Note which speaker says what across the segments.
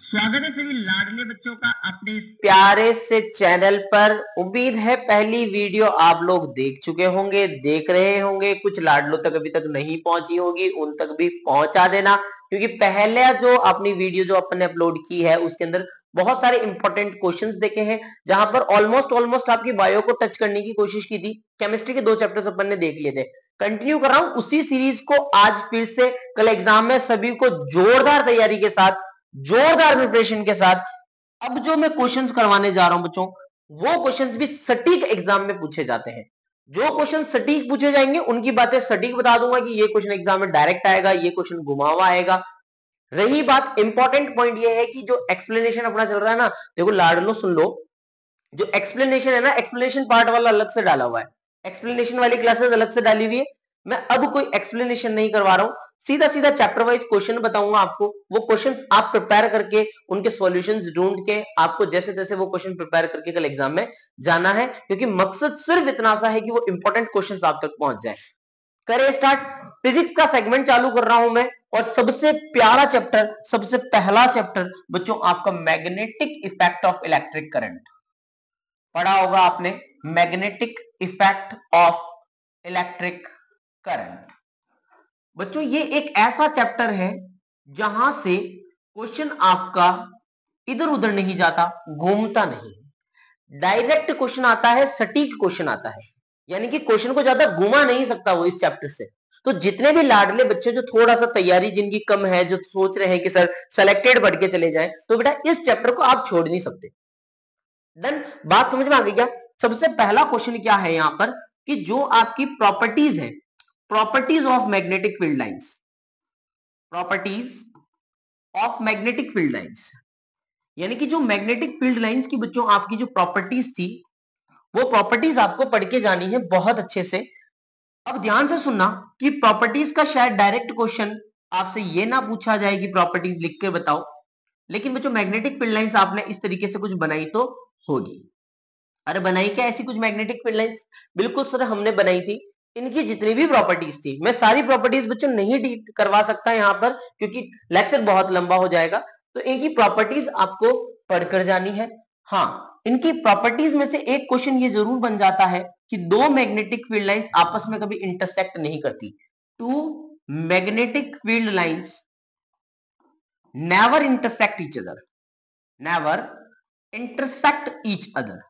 Speaker 1: स्वागत है सभी लाडले बच्चों का अपने इस प्यारे से चैनल पर। उम्मीद है पहली वीडियो आप लोग देख चुके होंगे, देख रहे होंगे। कुछ लाडलों तक अभी तक नहीं पहुंची होगी, उन तक भी पहुंचा देना, क्योंकि पहले जो अपनी वीडियो जो अपन ने अपलोड की है उसके अंदर बहुत सारे इंपॉर्टेंट क्वेश्चंस देखे हैं, जहां पर ऑलमोस्ट आपकी बायो को टच करने की कोशिश की थी। केमिस्ट्री के 2 चैप्टर्स अपन ने देख लिए थे। कंटिन्यू कर रहा हूं उसी सीरीज को आज फिर से। कल एग्जाम में सभी को जोरदार तैयारी के साथ, जोरदार प्रिपरेशन के साथ अब जो मैं क्वेश्चंस करवाने जा रहा हूं बच्चों, वो क्वेश्चंस भी सटीक एग्जाम में पूछे जाते हैं। जो क्वेश्चन सटीक पूछे जाएंगे उनकी बातें सटीक बता दूंगा कि ये क्वेश्चन एग्जाम में डायरेक्ट आएगा, ये क्वेश्चन घुमा हुआ आएगा। रही बात, इंपॉर्टेंट पॉइंट ये है कि जो एक्सप्लेनेशन अपना चल रहा है ना, देखो लाडलो सुन लो, जो एक्सप्लेनेशन है ना, एक्सप्लेनेशन पार्ट वाला अलग से डाला हुआ है, एक्सप्लेनेशन वाली क्लासेस अलग से डाली हुई है। मैं अब कोई एक्सप्लेनेशन नहीं करवा रहा हूं, सीधा सीधा चैप्टर वाइज क्वेश्चन बताऊंगा आपको। वो क्वेश्चंस आप प्रिपेयर करके उनके सॉल्यूशंस ढूंढ के आपको जैसे तैसे वो क्वेश्चन प्रिपेयर करके कल एग्जाम में जाना है, क्योंकि मकसद सिर्फ इतना सा है कि वो इंपॉर्टेंट क्वेश्चंस आप तक पहुंच जाए। करें स्टार्ट। फिजिक्स का सेगमेंट चालू कर रहा हूं मैं, और सबसे प्यारा चैप्टर, सबसे पहला चैप्टर बच्चों आपका magnetic effect of electric current. पढ़ा होगा आपने, magnetic effect of electric current. बच्चों ये एक ऐसा चैप्टर है जहां से क्वेश्चन आपका इधर उधर नहीं जाता, घूमता नहीं, डायरेक्ट क्वेश्चन आता है, सटीक क्वेश्चन आता है। यानी कि क्वेश्चन को ज्यादा घुमा नहीं सकता वो इस चैप्टर से। तो जितने भी लाडले बच्चे जो थोड़ा सा तैयारी जिनकी कम है, जो सोच रहे हैं कि सर सेलेक्टेड पढ़ के चले जाएं, तो बेटा इस चैप्टर को आप छोड़ नहीं सकते। डन, बात समझ में आ गई क्या? सबसे पहला क्वेश्चन क्या है यहां पर कि जो आपकी प्रॉपर्टीज है, properties of magnetic field lines, properties of magnetic field lines, यानी कि जो मैग्नेटिक फील्ड लाइंस की बच्चों आपकी जो प्रॉपर्टीज थी, वो प्रॉपर्टीज आपको पढ़ के जानी है बहुत अच्छे से। अब ध्यान से सुनना कि प्रॉपर्टीज का शायद डायरेक्ट क्वेश्चन आपसे ये ना पूछा जाए कि प्रॉपर्टीज लिख के बताओ, लेकिन बच्चों मैग्नेटिक फील्ड लाइंस आपने इस तरीके से कुछ बनाई तो होगी। अरे बनाई क्या ऐसी कुछ मैग्नेटिक फील्ड लाइंस? बिल्कुल सर हमने बनाई थी। इनकी जितनी भी प्रॉपर्टीज थी, मैं सारी प्रॉपर्टीज बच्चों नहीं करवा सकता यहां पर, क्योंकि लेक्चर बहुत लंबा हो जाएगा। तो इनकी प्रॉपर्टीज आपको पढ़कर जानी है। हाँ, इनकी प्रॉपर्टीज में से एक क्वेश्चन ये जरूर बन जाता है कि दो मैग्नेटिक फील्ड लाइंस आपस में कभी इंटरसेक्ट नहीं करती। Two magnetic field lines never intersect each other, never intersect each other,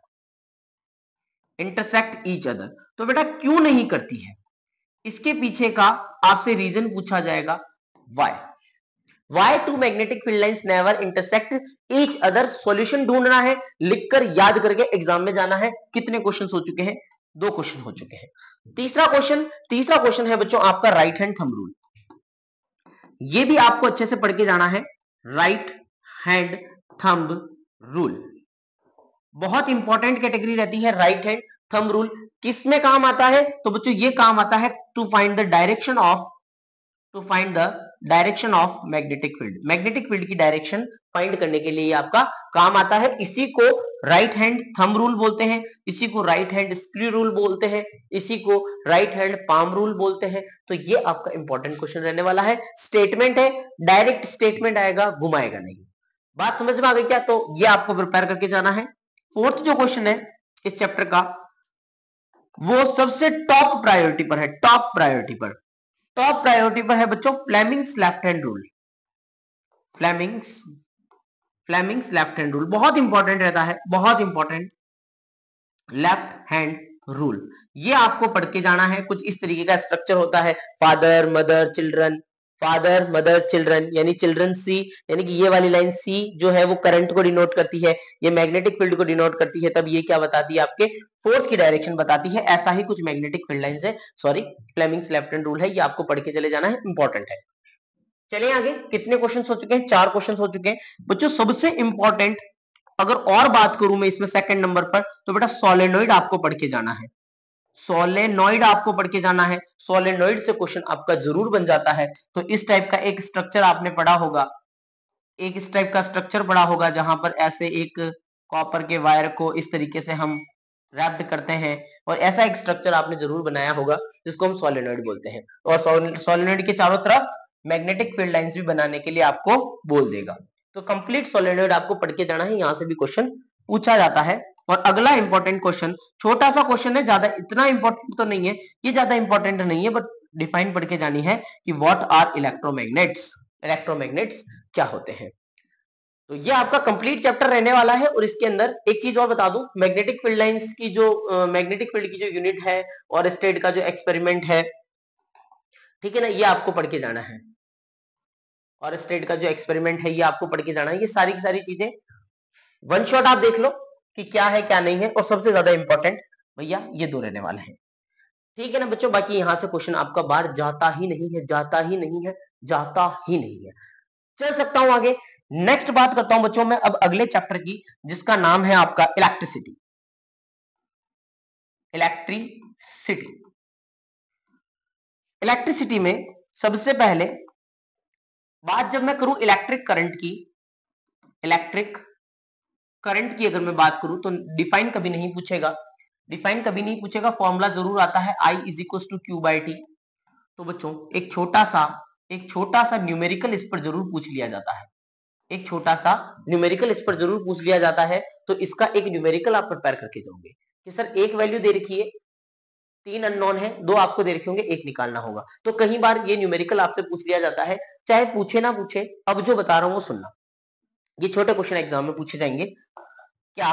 Speaker 1: intersect each other. तो बेटा क्यों नहीं करती है, इसके पीछे का आपसे रीजन पूछा जाएगा। Why, why two magnetic field lines never intersect each other. Solution ढूंढना है, लिखकर याद करके एग्जाम में जाना है। कितने क्वेश्चन हो चुके हैं? 2 क्वेश्चन हो चुके हैं। तीसरा क्वेश्चन है बच्चों आपका राइट हैंड थंब रूल। ये भी आपको अच्छे से पढ़ के जाना है, राइट हैंड थंब रूल। बहुत इंपॉर्टेंट कैटेगरी रहती है राइट हैंड थंब रूल। किस में काम आता है? तो बच्चों ये काम आता है to find the direction of, to find the direction of magnetic field. Magnetic field की डायरेक्शन फाइंड करने के लिए आपका काम आता है। इसी को राइट हैंड थंब रूल बोलते हैं, इसी को राइट हैंड स्क्रू रूल बोलते हैं, इसी को राइट हैंड पाम रूल बोलते हैं। तो ये आपका इंपॉर्टेंट क्वेश्चन रहने वाला है। स्टेटमेंट है, डायरेक्ट स्टेटमेंट आएगा, घुमाएगा नहीं। बात समझ में आ गई क्या? तो ये आपको प्रिपेयर करके जाना है। फोर्थ जो क्वेश्चन है इस चैप्टर का, वो सबसे टॉप प्रायोरिटी पर है, टॉप प्रायोरिटी पर, टॉप प्रायोरिटी पर है बच्चों Fleming's left hand rule. Fleming's, Fleming's left hand rule बहुत इंपॉर्टेंट रहता है, बहुत इंपॉर्टेंट। लेफ्ट हैंड रूल ये आपको पढ़ के जाना है। कुछ इस तरीके का स्ट्रक्चर होता है, father mother children, father mother children, यानी चिल्ड्रन सी, यानी कि ये वाली लाइन सी जो है वो करंट को डिनोट करती है, ये मैग्नेटिक फील्ड को डिनोट करती है। तब ये क्या बताती है? आपके फोर्स की डायरेक्शन बताती है। ऐसा ही कुछ मैग्नेटिक फील्ड लाइंस है, sorry Fleming's left hand rule है, ये आपको पढ़ के चले जाना है, इंपॉर्टेंट है। चलिए आगे, कितने क्वेश्चन हो चुके हैं? 4 क्वेश्चन हो चुके हैं बच्चों। सबसे इंपॉर्टेंट अगर और बात करूं मैं इसमें सेकंड नंबर पर, तो बेटा सोलेनोइड आपको पढ़ के जाना है, सोलेनोइड आपको पढ़ के जाना है। सोलेनोइड से क्वेश्चन आपका जरूर बन जाता है। तो इस टाइप का एक स्ट्रक्चर आपने पढ़ा होगा, एक इस टाइप का स्ट्रक्चर पढ़ा होगा, जहां पर ऐसे एक कॉपर के वायर को इस तरीके से हम रैप्ड करते हैं, और ऐसा एक स्ट्रक्चर आपने जरूर बनाया होगा जिसको हम सोलेनोइड बोलते हैं। और सोलेनोइड के चारों तरफ मैग्नेटिक फील्ड लाइंस भी बनाने के लिए आपको बोल देगा। तो कंप्लीट सोलेनोइड आपको पढ़ के जाना है, यहां से भी क्वेश्चन पूछा जाता है। और अगला इंपॉर्टेंट क्वेश्चन, छोटा सा क्वेश्चन है, ज्यादा इतना इंपॉर्टेंट तो नहीं है, ये ज्यादा इंपॉर्टेंट नहीं है, बट डिफाइन पढ़ के जानी है कि व्हाट आर इलेक्ट्रोमैग्नेट्स, इलेक्ट्रोमैग्नेट्स क्या होते हैं। तो ये आपका कंप्लीट चैप्टर रहने वाला है। और इसके अंदर एक चीज और बता दूं, मैग्नेटिक फील्ड लाइंस की जो मैग्नेटिक फील्ड की जो यूनिट है और स्टेट का जो एक्सपेरिमेंट है, ठीक है ना, ये आपको पढ़ के जाना है। और स्टेट का जो एक्सपेरिमेंट है ये आपको पढ़ के जाना है। ये सारी की सारी चीजें वन शॉट आप देख लो कि क्या है क्या नहीं है। और सबसे ज्यादा इंपॉर्टेंट भैया ये दो रहने वाले हैं, ठीक है ना बच्चों। बाकी यहां से क्वेश्चन आपका बाहर जाता ही नहीं है, जाता ही नहीं है, जाता ही नहीं है। चल सकता हूं आगे। नेक्स्ट बात करता हूं बच्चों मैं अब अगले चैप्टर की, जिसका नाम है आपका इलेक्ट्रिसिटी। इलेक्ट्रिसिटी, इलेक्ट्रिसिटी में सबसे पहले बात जब मैं करूं इलेक्ट्रिक करंट की, इलेक्ट्रिक करंट की अगर मैं बात करूं तो डिफाइन कभी नहीं पूछेगा, डिफाइन कभी नहीं पूछेगा, फॉर्मूला जरूर आता है I is equal to Q by T. तो बच्चों एक छोटा सा न्यूमेरिकल इस पर जरूर पूछ लिया जाता है, एक छोटा सा न्यूमेरिकल इस पर जरूर पूछ लिया जाता है। तो इसका एक न्यूमेरिकल आप प्रिपेयर करके जाओगे कि सर एक वैल्यू दे रखी है, 3 अननोन है, 2 आपको दे रखे होंगे, एक निकालना होगा। तो कई बार ये न्यूमेरिकल आपसे पूछ लिया जाता है, चाहे पूछे ना पूछे, अब जो बता रहा हूं वो सुनना। ये छोटे क्वेश्चन एग्जाम में पूछे जाएंगे क्या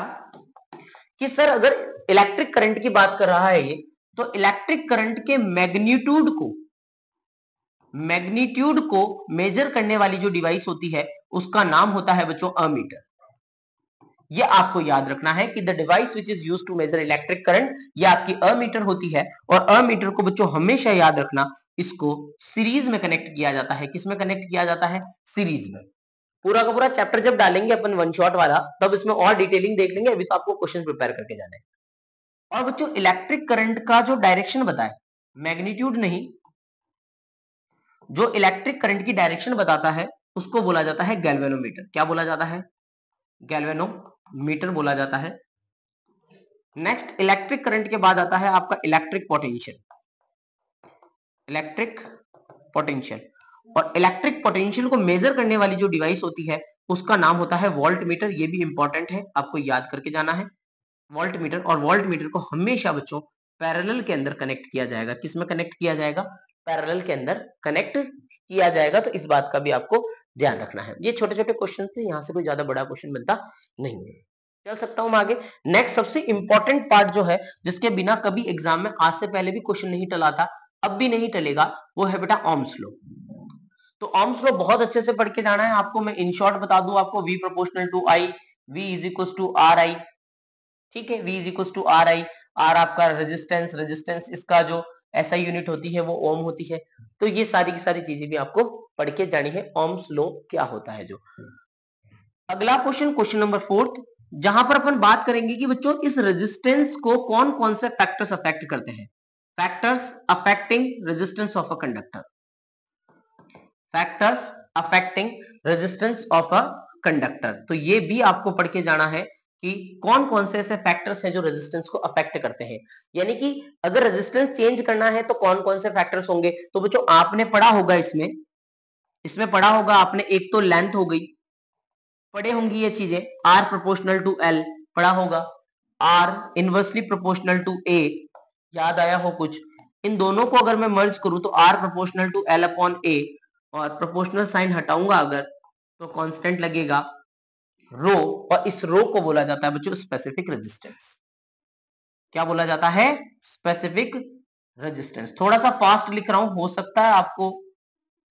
Speaker 1: कि सर अगर इलेक्ट्रिक करंट की बात कर रहा है ये, तो इलेक्ट्रिक करंट के मैग्नीट्यूड को मेजर करने वाली जो डिवाइस होती है उसका नाम होता है बच्चों अमीटर। ये आपको याद रखना है कि the device which is used to measure electric current, ये आपकी अमीटर होती है। और अमीटर को बच्चों हमेशा याद रखना, इसको सीरीज में कनेक्ट किया जाता है। किसमें कनेक्ट किया जाता है? सीरीज में। पूरा का पूरा चैप्टर जब डालेंगे अपन वन शॉट वाला, तब इसमें और डिटेलिंग देख लेंगे, अभी तो आपको क्वेश्चन प्रिपेयर करके जाना है। और बच्चों इलेक्ट्रिक करंट का जो डायरेक्शन बताए, मैग्नीट्यूड नहीं, जो इलेक्ट्रिक करंट की डायरेक्शन बताता है उसको बोला जाता है गैल्वेनोमीटर। क्या बोला जाता है? गैल्वेनोमीटर बोला जाता है। नेक्स्ट इलेक्ट्रिक करंट के बाद आता है आपका इलेक्ट्रिक पोटेंशियल, इलेक्ट्रिक पोटेंशियल। और इलेक्ट्रिक पोटेंशियल को मेजर करने वाली जो डिवाइस होती है उसका नाम होता है वोल्ट मीटर। ये भी इंपॉर्टेंट है, आपको याद करके जाना है वोल्ट मीटर। और वोल्ट मीटर को हमेशा बच्चों पैरेलल के अंदर कनेक्ट किया जाएगा। किसमें कनेक्ट किया जाएगा? पैरेलल के अंदर कनेक्ट किया जाएगा। तो इस बात का भी आपको ध्यान रखना है। ये छोटे छोटे क्वेश्चन थे, यहां से कोई ज्यादा बड़ा क्वेश्चन बनता नहीं है। चल सकता हूं मैं आगे। नेक्स्ट सबसे इंपॉर्टेंट पार्ट जो है, जिसके बिना कभी एग्जाम में आज से पहले भी क्वेश्चन नहीं टला था, अब भी नहीं टलेगा, वो है बेटा ओम्स लॉ। तो ओम्स लॉ बहुत अच्छे से पढ़ के जाना है आपको। मैं इन शॉर्ट बता दूं आपको, V proportional to I, V is equal to R I, ठीक है, V is equal to R I. R आपका रेजिस्टेंस, रेजिस्टेंस इसका जो SI यूनिट होती है वो ओम होती है। तो ये सारी की सारी चीजें भी आपको पढ़ के जानी है, ओम्स लॉ क्या होता है जो। अगला क्वेश्चन, क्वेश्चन नंबर 4, जहां पर अपन बात करेंगे कि बच्चों इस रेजिस्टेंस को कौन कौन से फैक्टर्स अफेक्ट करते हैं। Factors affecting resistance of a conductor, factors affecting resistance of a conductor. तो ये भी आपको पढ़ के जाना है कि कौन कौन से ऐसे फैक्टर्स हैं जो रेजिस्टेंस को अफेक्ट करते हैं। यानी कि अगर रेजिस्टेंस चेंज करना है तो कौन कौन से फैक्टर्स होंगे। तो बच्चों आपने पढ़ा होगा, इसमें पढ़ा होगा आपने, एक तो लेंथ हो गई, पढ़े होंगी ये चीजें, R प्रोपोर्शनल टू L पढ़ा होगा, R inversely proportional to A, याद आया हो कुछ। इन दोनों को अगर मैं मर्ज करूं तो R proportional to L upon A, और प्रोपोर्शनल साइन हटाऊंगा अगर तो कांस्टेंट लगेगा रो, और इस रो को बोला जाता है बच्चों स्पेसिफिक रेजिस्टेंस। क्या बोला जाता है? Specific resistance. थोड़ा सा फास्ट लिख रहा हूं, हो सकता है आपको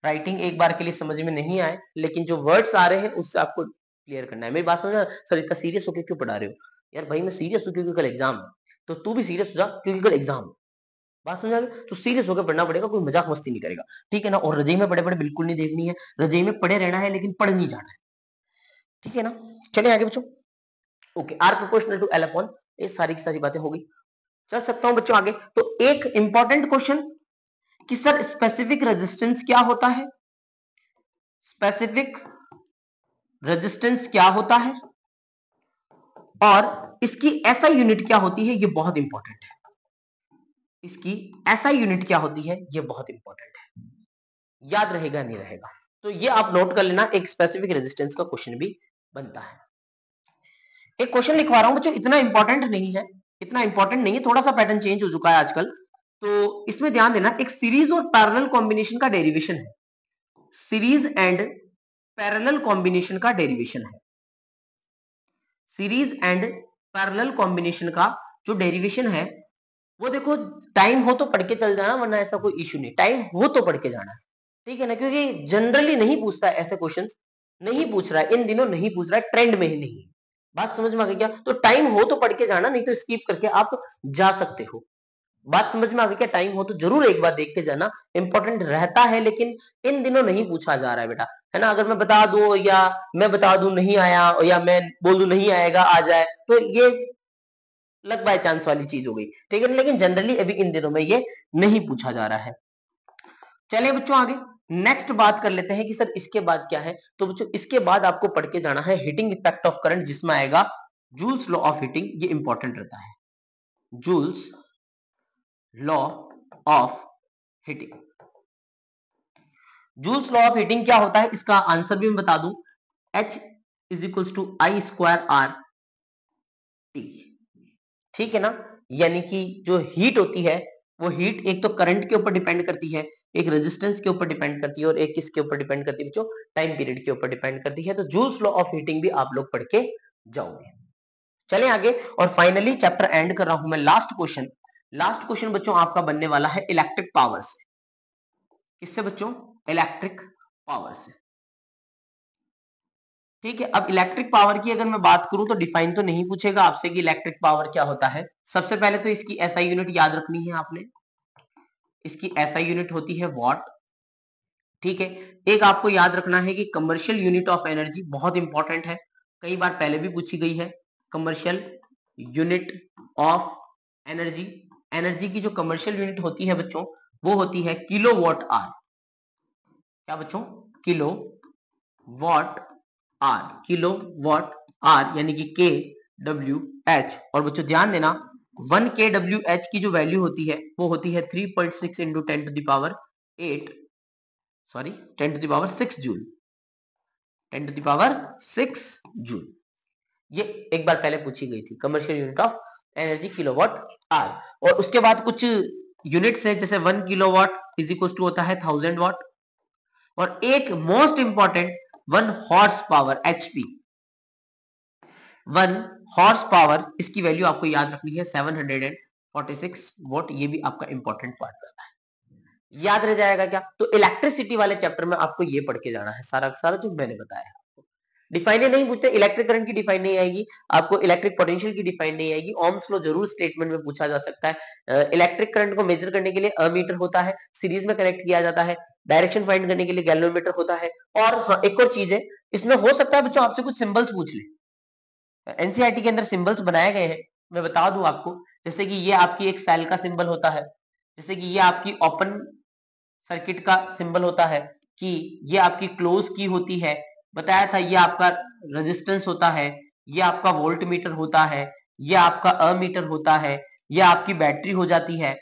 Speaker 1: राइटिंग एक बार के लिए समझ में नहीं आए, लेकिन जो वर्ड्स आ रहे हैं उससे आपको क्लियर करना है। मेरी बात समझ, सर इतना सीरियस होकर क्यों पढ़ा रहे हो? यार भाई मैं सीरियस हूं क्योंकि कल एग्जाम है, तो तू भी सीरियस हो जा क्योंकि कल एग्जाम है। बात समझ आ गई? तो सीरियस होकर पढ़ना पड़ेगा, कोई मजाक मस्ती नहीं करेगा, ठीक है ना। और रजाई में पड़े पड़े बिल्कुल नहीं देखनी है, रजाई में पड़े रहना है लेकिन पढ़ नहीं जाना है, ठीक है ना। चले आगे बच्चों। Okay, R proportional to L upon, ये सारी की सारी बातें हो गई। चल सकता हूं बच्चों आगे। तो एक इंपॉर्टेंट क्वेश्चन कि सर स्पेसिफिक रेजिस्टेंस क्या होता है, स्पेसिफिक रेजिस्टेंस क्या होता है, और इसकी एसआई यूनिट क्या होती है, ये बहुत इंपॉर्टेंट है। इसकी एसआई यूनिट क्या होती है, ये बहुत इंपॉर्टेंट है। याद रहेगा नहीं रहेगा? तो ये आप नोट कर लेना, एक स्पेसिफिक रेजिस्टेंस का क्वेश्चन भी बनता है। एक क्वेश्चन लिखवा रहा हूं बच्चों, इतना इंपॉर्टेंट नहीं है, इतना इंपॉर्टेंट नहीं है, थोड़ा सा पैटर्न चेंज हो चुका है आजकल, तो इसमें ध्यान देना। एक सीरीज और पैरेलल कॉम्बिनेशन का डेरिवेशन है, सीरीज एंड पैरेलल कॉम्बिनेशन का डेरिवेशन है, सीरीज एंड पैरेलल कॉम्बिनेशन का जो डेरिवेशन है वो देखो, टाइम हो तो पढ़ के चल जाना, वरना ऐसा कोई इश्यू नहीं, टाइम हो तो पढ़ के जाना है, ठीक है ना, क्योंकि जनरली नहीं पूछता है ऐसे क्वेश्चंस, नहीं पूछ रहा है इन दिनों, नहीं पूछ रहा है, ट्रेंड में ही नहीं। बात समझ में आ गई क्या? तो टाइम हो तो पढ़ के जाना, नहीं तो स्किप करके आप जा सकते हो। बात समझ में आ गई क्या? टाइम हो तो जरूर एक बार देख के जाना, इंपॉर्टेंट रहता है, लेकिन इन दिनों नहीं पूछा जा रहा है बेटा, है ना। अगर मैं बता दूं या मैं बता दूं नहीं आया, या मैं बोल दूं नहीं आएगा आ जाए, तो ये लक बाय चांस वाली चीज हो गई, ठीक है। लेकिन जनरली अभी इन दिनों में ये नहीं पूछा जा रहा है। चलिए बच्चों आगे नेक्स्ट बात कर लेते हैं कि सर इसके बाद क्या है। तो बच्चों इसके बाद आपको पढ़ के जाना है हीटिंग इफेक्ट ऑफ करंट, जिसमें आएगा जूल्स लॉ ऑफ हीटिंग, ये इंपॉर्टेंट रहता है, joules law of heating. Joules law of heating क्या होता है, इसका आंसर भी मैं बता दूं, H is equals to I square R T, ठीक है ना। यानी कि जो हीट होती है वो हीट एक तो करंट के ऊपर डिपेंड करती है, एक रेजिस्टेंस के ऊपर डिपेंड करती है, और एक किसके ऊपर डिपेंड करती है बच्चों, टाइम पीरियड के ऊपर डिपेंड करती है। तो जूल्स लॉ ऑफ हीटिंग भी आप लोग पढ़ के जाओगे। चलें आगे, और फाइनली चैप्टर एंड कर रहा हूं मैं, लास्ट क्वेश्चन। लास्ट क्वेश्चन बच्चों आपका बनने वाला है इलेक्ट्रिक पावर से। किससे बच्चों? इलेक्ट्रिक पावर से, ठीक है। अब इलेक्ट्रिक पावर की अगर मैं बात करूं तो डिफाइन तो नहीं पूछेगा आपसे कि इलेक्ट्रिक पावर क्या होता है। सबसे पहले तो इसकी एसआई यूनिट याद रखनी है आपने, इसकी एसआई यूनिट होती है वॉट, ठीक है। एक आपको याद रखना है कि कमर्शियल यूनिट ऑफ एनर्जी, बहुत इंपॉर्टेंट है, कई बार पहले भी पूछी गई है। Commercial unit of energy, energy की जो कमर्शियल यूनिट होती है बच्चों वो होती है किलो वॉट आर। क्या बच्चों? Kilo watt hour, kilo watt hour, यानी कि के डब्ल्यू एच। और बच्चों ध्यान देना 1 के डब्ल्यू एच की जो वैल्यू होती है वो होती है 3.6 into 10 to the power 8, sorry 10 to the power 6 joule, 10 to the power 6 joule. ये एक बार पहले पूछी गई थी, commercial unit of energy kilowatt hour. और उसके बाद कुछ यूनिट्स है, जैसे 1 किलोवाट इज इक्वल टू होता है 1000 वाट, और एक most important 1 horse power HP, 1 horse power, इसकी वैल्यू आपको याद रखनी है 746 वॉट। ये भी आपका इंपॉर्टेंट पार्ट रहता है, याद रह जाएगा क्या? तो इलेक्ट्रिसिटी वाले चैप्टर में आपको ये पढ़ के जाना है सारा सारा जो मैंने बताया है। डिफाइने नहीं पूछते, इलेक्ट्रिक करंट की डिफाइन नहीं आएगी आपको, इलेक्ट्रिक पोटेंशियल की डिफाइन नहीं आएगी, ओम्स लॉ जरूर स्टेटमेंट में पूछा जा सकता है। इलेक्ट्रिक करंट को मेजर करने के लिए अमीटर होता है, सीरीज में कनेक्ट किया जाता है, डायरेक्शन फाइंड करने के लिए गैल्वेनोमीटर होता है। और हाँ, एक और चीज है, इसमें हो सकता है बच्चों आपसे कुछ सिंबल्स पूछ ले, एनसीईआरटी के अंदर सिंबल्स बनाए गए हैं, मैं बता दूं आपको, जैसे कि ये आपकी एक सेल का सिंबल होता है, जैसे कि ये आपकी ओपन सर्किट का सिंबल होता है, कि ये आपकी क्लोज की होती है, बताया था, ये आपका रेजिस्टेंस होता है, ये आपका वोल्ट मीटर होता है, ये आपका अमीटर होता है, ये आपकी बैटरी हो जाती है,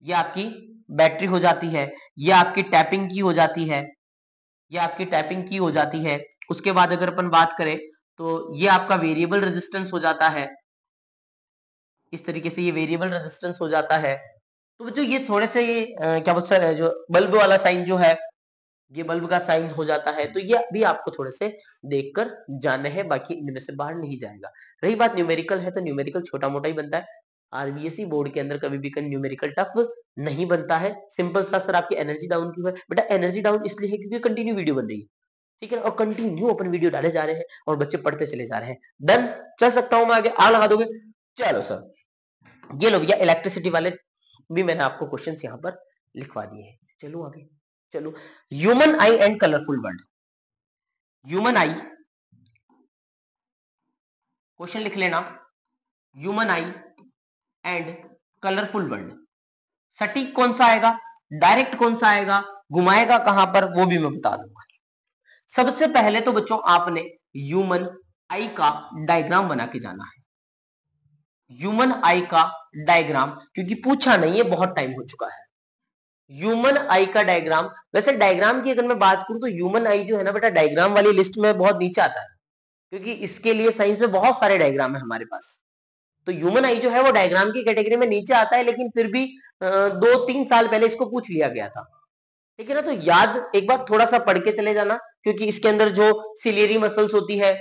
Speaker 1: ये आपकी बैटरी हो जाती है, ये आपकी टैपिंग की हो जाती है, ये आपकी टैपिंग की हो जाती है। उसके बाद अगर अपन बात करें तो ये आपका वेरिएबल रेजिस्टेंस हो जाता है, इस तरीके से ये वेरिएबल रेजिस्टेंस हो जाता है। तो बच्चों ये थोड़े से ये क्या बोलते हैं, जो बल्ब वाला साइन जो है, ये बल्ब का साइन हो जाता है, तो ये भी आपको थोड़े से देखकर जाने हैं, बाकी इनमें से बाहर नहीं जाएगा। रही बात न्यूमेरिकल है, तो न्यूमेरिकल छोटा मोटा ही बनता है, आरबीएसई बोर्ड के अंदर कभी भी न्यूमेरिकल टफ नहीं बनता है। सिंपल सा, सर आपकी एनर्जी डाउन क्यों है? बेटा एनर्जी डाउन इसलिए है क्योंकि कंटिन्यू वीडियो बन रही है, ठीक है, और कंटिन्यू अपन वीडियो डाले जा रहे हैं और बच्चे पढ़ते चले जा रहे हैं। डन, चल सकता हूं मैं आगे, आग लगा दोगे? चलो सर, ये लो भैया इलेक्ट्रिसिटी वाले भी मैंने आपको क्वेश्चन यहाँ पर लिखवा दिए हैं। चलो आगे, चलो, human I and colourful world. Human I, question लिख लेना, human I and colourful world. सटीक कौन सा आएगा, डायरेक्ट कौन सा आएगा, घुमाएगा कहां पर, वो भी मैं बता दूंगा। सबसे पहले तो बच्चों आपने ह्यूमन आई का डायग्राम बना के जाना है, ह्यूमन आई का डायग्राम, क्योंकि पूछा नहीं है, बहुत टाइम हो चुका है। ह्यूमन आई का डायग्राम, वैसे डायग्राम की अगर मैं बात करूं तो ह्यूमन आई जो है ना बेटा डायग्राम वाली लिस्ट में बहुत नीचे आता है, क्योंकि इसके लिए साइंस में बहुत सारे डायग्राम है हमारे पास। तो ह्यूमन आई जो है वो डायग्राम की कैटेगरी में नीचे आता है, लेकिन फिर भी 2-3 साल पहले इसको पूछ लिया गया था, ठीक है ना। तो याद एक बार थोड़ा सा पढ़ के चले जाना, क्योंकि इसके अंदर जो सिलियरी मसल्स होती है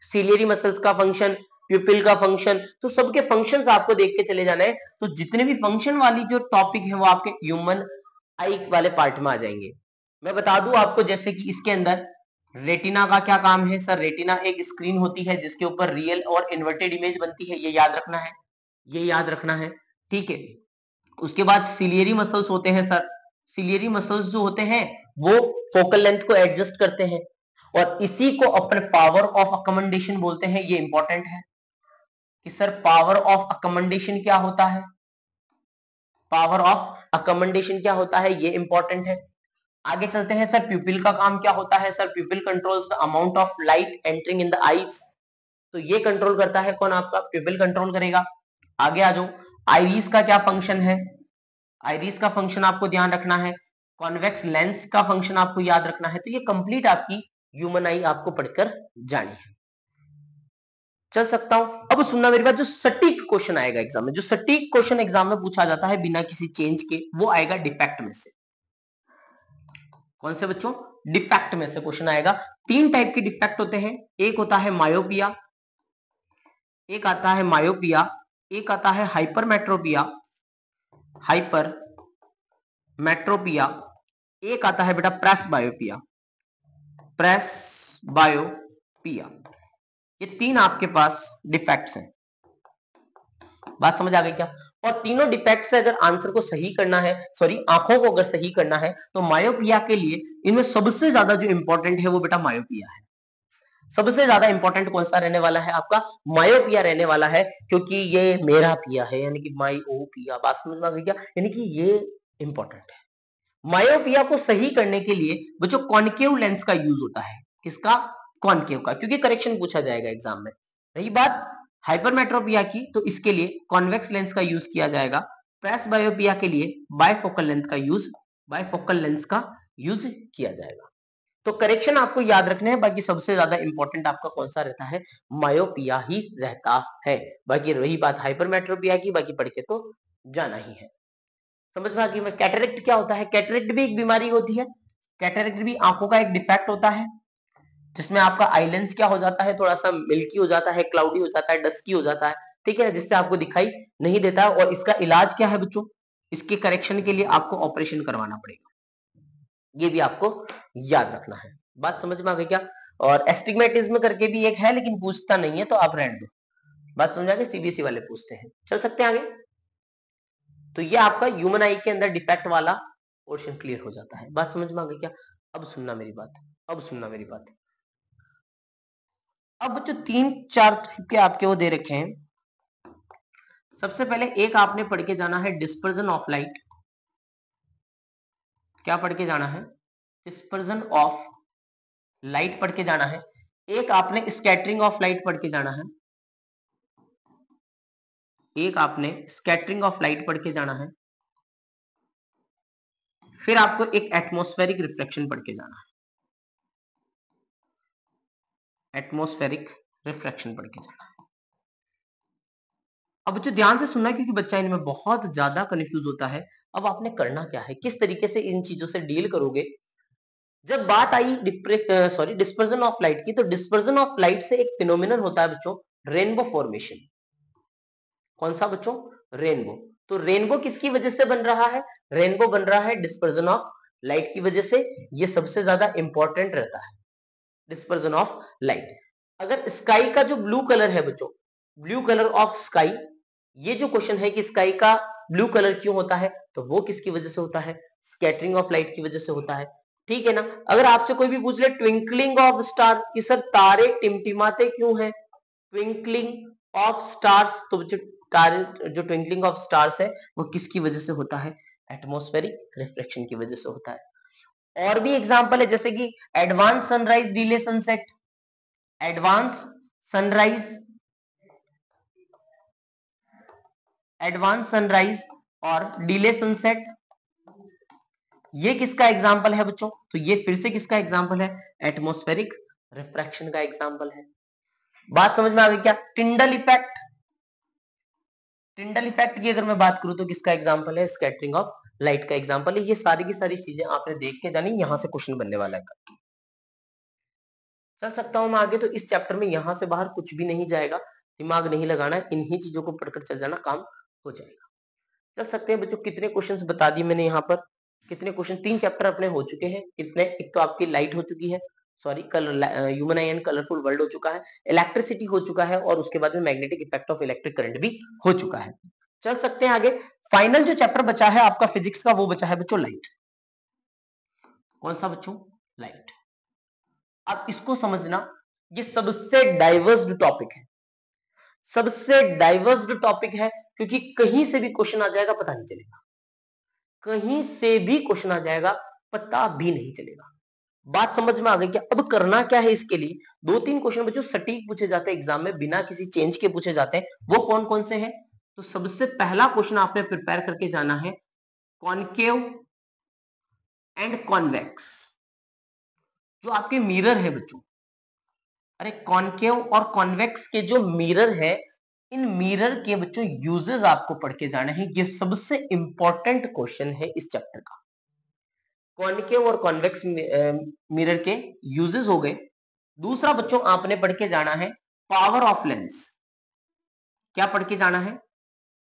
Speaker 1: सिलियरी मसल्स का फंक्शन, प्यूपिल का फंक्शन, तो सबके फंक्शंस आपको देख के चले जाना है। तो जितने भी फंक्शन वाली जो टॉपिक है वो आपके ह्यूमन आई वाले पार्ट में आ जाएंगे। मैं बता दूं आपको, जैसे कि इसके अंदर रेटिना का क्या काम है सर, रेटिना एक स्क्रीन होती है जिसके ऊपर रियल और इन्वर्टेड इमेज बनती है, ये याद रखना है, ये याद रखना है, ठीक है। उसके बाद सिलियरी मसल्स होते हैं सर, सिलियरी मसल्स जो होते हैं वो फोकल लेंथ को एडजस्ट करते हैं, और इसी को अपन पावर ऑफ अकोमोडेशन बोलते हैं। ये इंपॉर्टेंट है कि सर पावर ऑफ अकोमोडेशन क्या होता है, पावर ऑफ अकोमोडेशन क्या होता है, ये इंपॉर्टेंट है। आगे चलते हैं सर, प्यूपिल का काम क्या होता है sir, प्यूपिल controls the amount of light entering in the eyes, तो ये कंट्रोल करता है कौन, आपका प्यूपिल कंट्रोल करेगा। आगे आ जाओ, आईरिस का क्या फंक्शन है, आईरिस का फंक्शन आपको ध्यान रखना है, कॉन्वेक्स लेंस का फंक्शन आपको याद रखना है। तो ये कंप्लीट आपकी ह्यूमन आई आपको पढ़कर जानी है, चल सकता हूं। अब सुनना मेरी बात, जो सटीक क्वेश्चन आएगा एग्जाम में, जो सटीक क्वेश्चन एग्जाम में पूछा जाता है बिना किसी चेंज के, वो आएगा डिफेक्ट में से। कौन से बच्चों, डिफेक्ट में से क्वेश्चन आएगा। 3 टाइप के डिफेक्ट होते हैं, एक होता है मायोपिया, एक आता है मायोपिया, एक आता है हाइपरमेट्रोपिया, हाइपरमेट्रोपिया, एक आता है बेटा प्रेसबायोपिया, प्रेसबायोपिया। ये 3 आपके पास डिफेक्ट्स हैं, बात समझ आ गई क्या। और तीनों डिफेक्ट से अगर आंसर को सही करना है, सॉरी आंखों को अगर सही करना है, तो मायोपिया के लिए इनमें सबसे ज्यादा जो इंपॉर्टेंट है वो बेटा मायोपिया है। सबसे ज्यादा इंपॉर्टेंट कौन सा रहने वाला है, आपका मायोपिया रहने वाला है, क्योंकि ये मेरा पिया है, यानी कि मायोपिया, बात समझ में आ गई क्या, यानी कि ये इंपॉर्टेंट है। मायोपिया को सही करने के लिए बच्चों कॉनकेव लेंस का यूज होता है, किसका, कॉनकेव का, क्योंकि करेक्शन पूछा जाएगा एग्जाम में। रही बात हाइपरमेट्रोपिया की, तो इसके लिए कॉन्वेक्स लेंस का यूज किया जाएगा। प्रेसबायोपिया के लिए बायफोकल लेंस का यूज, बायफोकल लेंस का यूज किया जाएगा। तो करेक्शन आपको याद रखने हैं, बाकी सबसे ज्यादा इंपॉर्टेंट आपका कौन सा रहता है, मायोपिया ही रहता है। बाकी रही बात हाइपरमेट्रोपिया की, बाकी पढ़ के तो जाना ही है। समझ में आ गई। में कैटरेक्ट क्या होता है, कैटरेक्ट भी एक बीमारी होती है, कैटरेक्ट भी आंखों का एक डिफेक्ट होता है, जिसमें आपका आई लेंस क्या हो जाता है, थोड़ा सा मिल्की हो जाता है, क्लाउडी हो जाता है, डस्की हो जाता है, ठीक है, जिससे आपको दिखाई नहीं देता है। और इसका इलाज क्या है बच्चों, इसके करेक्शन के लिए आपको ऑपरेशन करवाना पड़ेगा, ये भी आपको याद रखना है। बात समझ में आ गई क्या। और एस्टिग्मेटिज्म करके भी एक है, लेकिन पूछता नहीं है, तो आप रहने दो, बात समझ आ गई, सीबीएसई वाले पूछते हैं, चल सकते हैं आगे। तो ये आपका ह्यूमन आई के अंदर डिफेक्ट वाला पोर्शन क्लियर हो जाता है, बात समझ में आ गई क्या। अब सुनना मेरी बात, अब सुनना मेरी बात। अब बच्चों 3-4 तरीके आपके वो दे रखे हैं। सबसे पहले एक आपने पढ़ के जाना है डिस्पर्जन ऑफ लाइट, क्या पढ़ के जाना है, डिस्पर्जन ऑफ लाइट पढ़ के जाना है। एक आपने स्कैटरिंग ऑफ लाइट पढ़ के जाना है, एक आपने स्कैटरिंग ऑफ लाइट पढ़ के जाना है। फिर आपको एक एटमॉस्फेरिक रिफ्लेक्शन पढ़ के जाना है, एटमॉस्फेरिक रिफ्लेक्शन पढ़ के जाना है। अब बच्चों ध्यान से सुनना, क्योंकि बच्चा इनमें बहुत ज्यादा कंफ्यूज होता है। अब आपने करना क्या है, किस तरीके से इन चीजों से डील करोगे। जब बात आई डिस्पर्जन ऑफ लाइट की, तो डिस्पर्जन ऑफ लाइट से एक फिनोमिनन होता है बच्चों, रेनबो फॉर्मेशन। कौन सा बच्चों, रेनबो। तो रेनबो किसकी वजह से बन रहा है, रेनबो बन रहा है डिस्पर्जन ऑफ लाइट की वजह से। ये सबसे ज्यादा इंपॉर्टेंट रहता है, डिस्पर्जन ऑफ लाइट। अगर स्काई का जो ब्लू कलर है बच्चों, ब्लू कलर ऑफ स्काई, ये जो क्वेश्चन है कि स्काई का ब्लू कलर क्यों होता है, तो वो किसकी वजह से होता है, स्कैटरिंग ऑफ लाइट की वजह से होता है, ठीक है ना। अगर आपसे कोई भी पूछ ले ट्विंकलिंग ऑफ स्टार, कि सर तारे टिमटिमाते क्यों हैं, ट्विंकलिंग ऑफ स्टार्स, तो जो ट्विंकलिंग ऑफ स्टार्स है वो किसकी वजह से होता है, एटमॉस्फेरिक रिफ्लेक्शन की वजह से होता है। और भी एग्जांपल है, जैसे कि advance sunrise delay sunset, advance sunrise, advance sunrise और डिले सनसेट, ये किसका एग्जाम्पल है बच्चों? तो ये फिर से किसका एग्जाम्पल है? एटमॉस्फेरिक रिफ्रैक्शन का एग्जाम्पल है। बात समझ में आ गई क्या? टिंडल इफेक्ट, टिंडल इफेक्ट की अगर मैं बात करूं तो किसका एग्जाम्पल है? स्कैटरिंग ऑफ लाइट का एग्जाम्पल है। ये सारी की सारी चीजें आपने देख के जानी, यहां से क्वेश्चन बनने वाला है। चल सकता हूं मैं आगे, तो इस चैप्टर में यहां से बाहर कुछ भी नहीं जाएगा, दिमाग नहीं लगाना है, इन्हीं चीजों को पढ़कर चल जाना, काम हो जाएगा। चल सकते हैं बच्चों, कितने क्वेश्चंस बता दिए मैंने यहाँ पर, कितने क्वेश्चन, 3 चैप्टर अपने हो चुके हैं। कितने? एक तो आपकी लाइट हो चुकी है, sorry colour, human I and colourful world हो चुका है, इलेक्ट्रिसिटी हो चुका है, और उसके बाद में magnetic effect of electric current भी हो चुका है। चल सकते हैं आगे। फाइनल जो चैप्टर बचा है आपका फिजिक्स का, वो बचा है बच्चों लाइट। कौन सा बच्चों? लाइट। अब इसको समझना, ये सबसे डाइवर्स्ड टॉपिक है, सबसे डाइवर्स्ड टॉपिक है, क्योंकि कहीं से भी क्वेश्चन आ जाएगा पता नहीं चलेगा, कहीं से भी क्वेश्चन आ जाएगा पता भी नहीं चलेगा। बात समझ में आ गई क्या? अब करना क्या है इसके लिए? 2-3 क्वेश्चन बच्चों सटीक पूछे जाते हैं एग्जाम में, बिना किसी चेंज के पूछे जाते हैं। वो कौन कौन से हैं? तो सबसे पहला क्वेश्चन आपने प्रिपेयर करके जाना है, कॉनकेव एंड कॉन्वेक्स, जो आपके मिरर है बच्चों। अरे कॉनकेव और कॉन्वेक्स के जो मिरर है, इन मिरर के बच्चों यूजेस आपको पढ़ के जाने हैं। ये सबसे इंपॉर्टेंट क्वेश्चन है इस चैप्टर का। कॉनकेव और कॉन्वेक्स मिरर के यूजेस हो गए। दूसरा बच्चों आपने पढ़ के जाना है पावर ऑफ लेंस। क्या पढ़ के जाना है?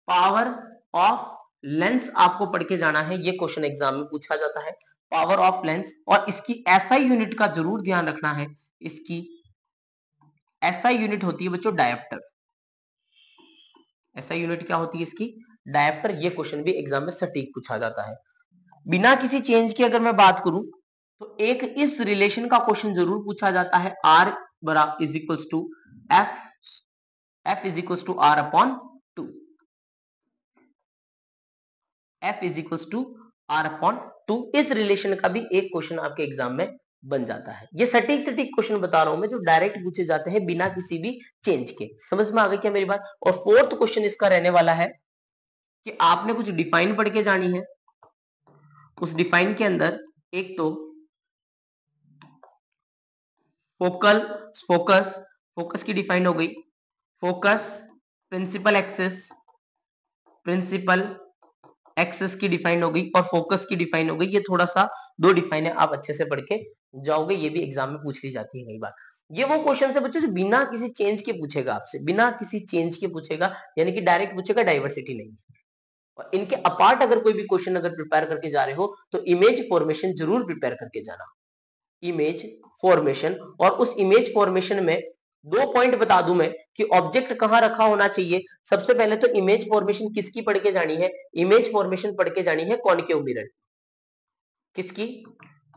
Speaker 1: पावर ऑफ लेंस आपको पढ़ के जाना है। ये क्वेश्चन एग्जाम में पूछा जाता है, पावर ऑफ लेंस। और इसकी एसआई यूनिट का जरूर ध्यान रखना है, इसकी एसआई यूनिट होती है बच्चों डायोप्टर। एसआई यूनिट क्या होती है इसकी? डायोप्टर। ये क्वेश्चन भी एग्जाम में सटीक पूछा जाता है। बिना किसी चेंज की अगर मैं बात करूं तो एक इस रिलेशन का क्वेश्चन जरूर पूछा जाता है, आर बराबर is equals to F is equals to R upon 2, F is equals to R upon 2। इस रिलेशन का भी एक क्वेश्चन आपके एग्जाम में बन जाता है। ये सटीक सटीक क्वेश्चन बता रहा हूं मैं, जो डायरेक्ट पूछे जाते हैं बिना किसी भी चेंज के। समझ में आ गई क्या मेरी बात? और फोर्थ क्वेश्चन इसका रहने वाला है कि आपने कुछ डिफाइन पढ़ के जानी है। उस डिफाइन के अंदर एक तो फोकस, फोकस की डिफाइन हो गई, फोकस, प्रिंसिपल एक्सेस की डिफाइन हो गई, और फोकस की डिफाइन हो गई। ये थोड़ा सा 2 डिफाइन है, आप अच्छे से पढ़ के जाओगे, ये भी एग्जाम में पूछ ली जाती है कई बार। ये वो क्वेश्चन है बच्चों जो बिना किसी चेंज के पूछेगा आपसे, बिना किसी चेंज के पूछेगा, यानी कि डायरेक्ट पूछेगा, डाइवर्सिटी नहीं। और इनके अपार्ट अगर कोई भी क्वेश्चन अगर प्रिपेयर करके जा रहे हो तो इमेज फॉर्मेशन जरूर प्रिपेयर करके जाना, इमेज फॉर्मेशन। और उस इमेज फॉर्मेशन में 2 पॉइंट बता दूं मैं कि ऑब्जेक्ट कहां रखा होना चाहिए। सबसे पहले तो इमेज फॉर्मेशन किसकी पढ़ के जानी है? इमेज फॉर्मेशन पढ़ के जानी है कॉनकेव मिरर। किसकी?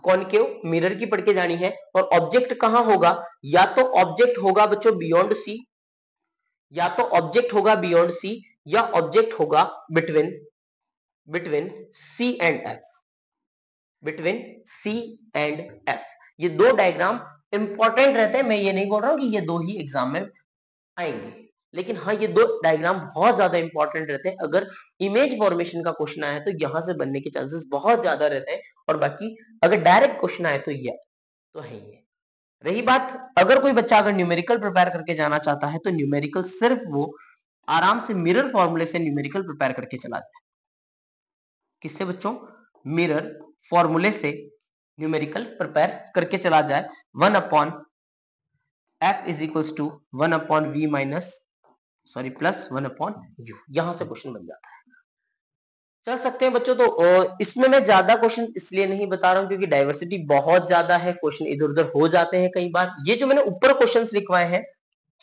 Speaker 1: कॉनकेव मिरर की पढ़ के जानी है। और ऑब्जेक्ट कहां होगा? या तो ऑब्जेक्ट होगा बच्चों बियॉन्ड सी, या तो ऑब्जेक्ट होगा बियॉन्ड सी, या ऑब्जेक्ट होगा between C and F, between C and F. ये 2 डायग्राम इंपॉर्टेंट रहते हैं। मैं ये नहीं बोल रहा हूं कि ये 2 ही एग्जाम में आएंगे, लेकिन हाँ ये 2 डायग्राम बहुत ज्यादा इंपॉर्टेंट रहते हैं। अगर इमेज फॉर्मेशन का क्वेश्चन आया तो यहां से बनने के चांसेस बहुत ज्यादा रहते हैं, और बाकी अगर डायरेक्ट क्वेश्चन आए तो ये तो है ही है। रही बात, अगर कोई बच्चा अगर न्यूमेरिकल प्रिपेयर करके जाना चाहता है तो न्यूमेरिकल सिर्फ वो आराम से मिरर फॉर्मूले से न्यूमेरिकल प्रिपेयर करके चला जाए। किससे बच्चों? मिरर फॉर्मूले से न्यूमेरिकल प्रिपेयर करके चला जाए। 1 upon F is equals to 1 upon V minus sorry plus 1 upon U, यहां से क्वेश्चन बन जाता है। चल सकते हैं बच्चों। तो इसमें मैं ज्यादा क्वेश्चन इसलिए नहीं बता रहा हूं क्योंकि डाइवर्सिटी बहुत ज्यादा है, क्वेश्चन इधर उधर हो जाते हैं कई बार। ये जो मैंने ऊपर क्वेश्चंस लिखवाए हैं,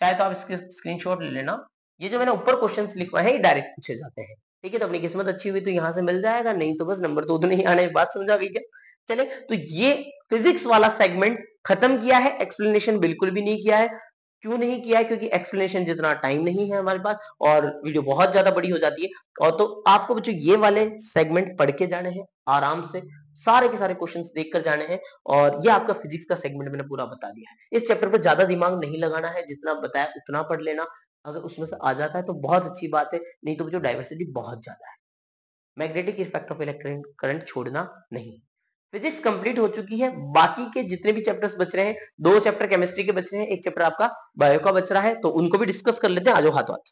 Speaker 1: चाहे तो आप इसके स्क्रीनशॉट ले लेना, ये जो मैंने ऊपर क्वेश्चंस लिखवाए हैं ये डायरेक्ट पूछे जाते हैं। ठीक है, तो अपनी किस्मत अच्छी हुई तो यहाँ से मिल जाएगा, नहीं तो बस नंबर तो उतने ही आने। बात समझा गई क्या? चले, तो ये फिजिक्स वाला सेगमेंट खत्म किया है, एक्सप्लेनेशन बिल्कुल भी नहीं किया है। क्यों नहीं किया है? क्योंकि एक्सप्लेनेशन जितना टाइम नहीं है हमारे पास, और वीडियो बहुत ज्यादा बड़ी हो जाती है। और तो आपको बच्चों ये वाले सेगमेंट पढ़ के जाने हैं आराम से, सारे के सारे क्वेश्चंस देखकर जाने हैं। और ये आपका फिजिक्स का सेगमेंट मैंने पूरा बता दिया है। इस चैप्टर पर ज्यादा दिमाग नहीं लगाना है, जितना बताया उतना पढ़ लेना। अगर उसमें से आ जाता है तो बहुत अच्छी बात है, नहीं तो जो डाइवर्सिटी बहुत ज्यादा है। Magnetic effect of electric current छोड़ना नहीं। फिजिक्स कंप्लीट हो चुकी है, बाकी के जितने भी चैप्टर्स बच रहे हैं, 2 चैप्टर केमिस्ट्री के बच रहे हैं, 1 चैप्टर आपका बायो का बच रहा है, तो उनको भी डिस्कस कर लेते हैं। आ जाओ हाथों हाथ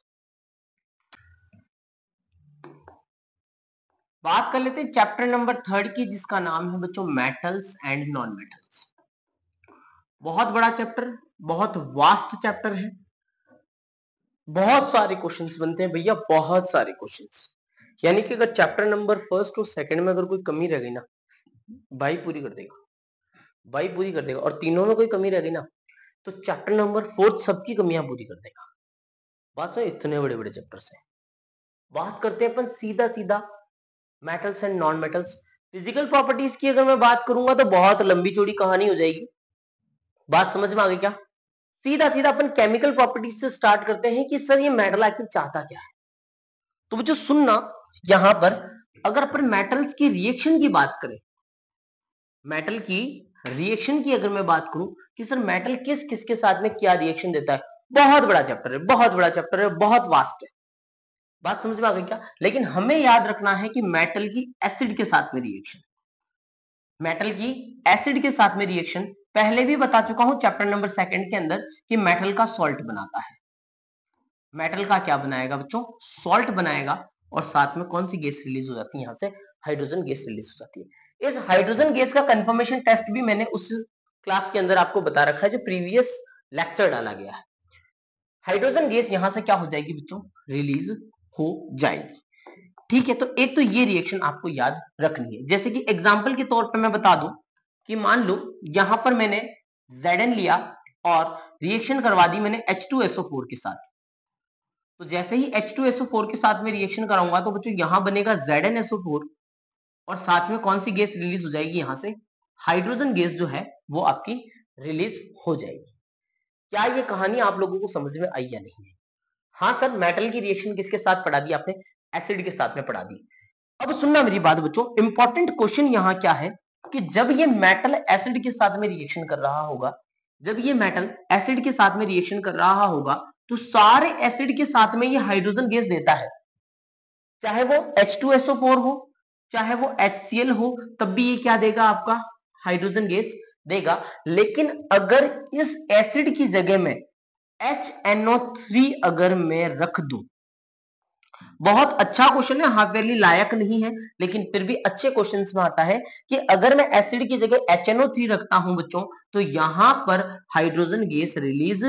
Speaker 1: बात कर लेते हैं चैप्टर नंबर 3 की, जिसका नाम है बच्चों मेटल्स एंड नॉन मेटल्स। बहुत बड़ा चैप्टर, बहुत वास्ट चैप्टर है, बहुत सारे क्वेश्चंस बनते हैं भैया, बहुत सारे क्वेश्चंस। यानी कि अगर चैप्टर नंबर 1 और 2 में अगर कोई कमी रह गई ना, भाई पूरी कर देगा, भाई पूरी कर देगा। और तीनों में कोई कमी रह गई ना, तो चैप्टर नंबर 4 सबकी कमियां पूरी कर देगा। बात समझ, इतने बड़े बड़े चैप्टर्स हैं। बात करते हैं अपन सीधा सीधा metals and non metals. Physical properties की अगर मैं बात करूंगा तो बहुत लंबी चौड़ी कहानी हो जाएगी। बात समझ में आ गई क्या? सीधा सीधा अपन केमिकल प्रॉपर्टीज से स्टार्ट करते हैं कि सर ये मेटल आखिर चाहता क्या है। तो बच्चों सुनना, यहां पर अगर अपन मेटल्स की रिएक्शन की बात करें, मेटल की रिएक्शन की अगर मैं बात करूं कि सर मेटल किस किस के साथ में क्या रिएक्शन देता है, बहुत बड़ा चैप्टर है, बहुत बड़ा चैप्टर है, बहुत वास्ट है। बात समझ में आ गई क्या? लेकिन हमें याद रखना है कि मेटल की एसिड के साथ में रिएक्शन, मेटल की एसिड के साथ में रिएक्शन पहले भी बता चुका हूं चैप्टर नंबर 2 के अंदर कि मेटल का सॉल्ट बनाता है। मेटल का क्या बनाएगा बच्चों? सॉल्ट बनाएगा। और साथ में कौन सी गैस रिलीज हो जाती है? यहां से हाइड्रोजन गैस रिलीज हो जाती है। इस हाइड्रोजन गैस का कंफर्मेशन टेस्ट भी मैंने उस क्लास के अंदर आपको बता रखा है जो प्रीवियस लेक्चर डाला गया है। हाइड्रोजन गैस यहां से क्या हो जाएगी बच्चों? रिलीज हो जाएगी। ठीक है, तो एक तो ये रिएक्शन आपको याद रखनी है। जैसे कि एग्जांपल के तौर पे मैं बता दूं कि मान लो यहां पर मैंने Zn लिया और रिएक्शन करवा दी मैंने H2SO4 के साथ। तो जैसे ही H2SO4 के साथ में रिएक्शन कराऊंगा तो बच्चों यहां बनेगा ZnSO4 और साथ में कौन सी गैस रिलीज हो जाएगी? यहां से हाइड्रोजन गैस जो है वो आपकी रिलीज हो जाएगी। क्या ये कहानी आप लोगों को समझ में आई या नहीं है? हाँ सर, मेटल की रिएक्शन किसके साथ पढ़ा दी आपने? एसिड के साथ में पढ़ा दी। अब सुनना मेरी बात बच्चों, इंपॉर्टेंट क्वेश्चन यहां क्या है कि जब ये मेटल एसिड के साथ में रिएक्शन कर रहा होगा, जब ये मेटल एसिड के साथ में रिएक्शन कर रहा होगा तो सारे एसिड के साथ में ये हाइड्रोजन गैस देता है। चाहे वो H2SO4 हो, चाहे वो HCl हो, तब भी ये क्या देगा? आपका हाइड्रोजन गैस देगा। लेकिन अगर इस एसिड की जगह में HNO3 अगर मैं रख दूं, बहुत अच्छा क्वेश्चन है, हाफ ईयरली लायक नहीं है, लेकिन फिर भी अच्छे क्वेश्चंस में आता है कि अगर मैं एसिड की जगह HNO3 रखता हूं बच्चों, तो यहां पर हाइड्रोजन गैस रिलीज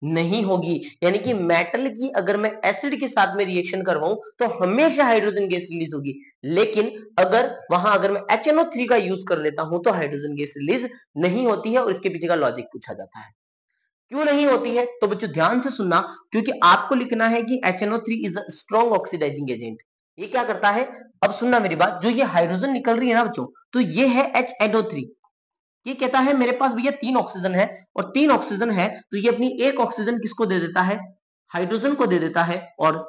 Speaker 1: नहीं होगी। यानी कि मेटल की अगर मैं एसिड के साथ में रिएक्शन करवाऊं तो हमेशा हाइड्रोजन गैस रिलीज होगी। लेकिन अगर मैं HNO3 का यूज कर लेता हूं तो हाइड्रोजन गैस रिलीज नहीं होती है। और इसके पीछे का लॉजिक पूछा जाता है, क्यों नहीं होती है? तो बच्चों ध्यान से सुनना, क्योंकि आपको लिखना है कि HNO3 is a strong oxidising agent. ये क्या करता है? अब सुनना मेरी बात, जो ये हाइड्रोजन निकल रही है ना बच्चों, तो ये है HNO3। ये कहता है मेरे पास भैया 3 ऑक्सीजन है, और 3 ऑक्सीजन है तो ये अपनी एक ऑक्सीजन किसको दे देता है? हाइड्रोजन को दे देता है और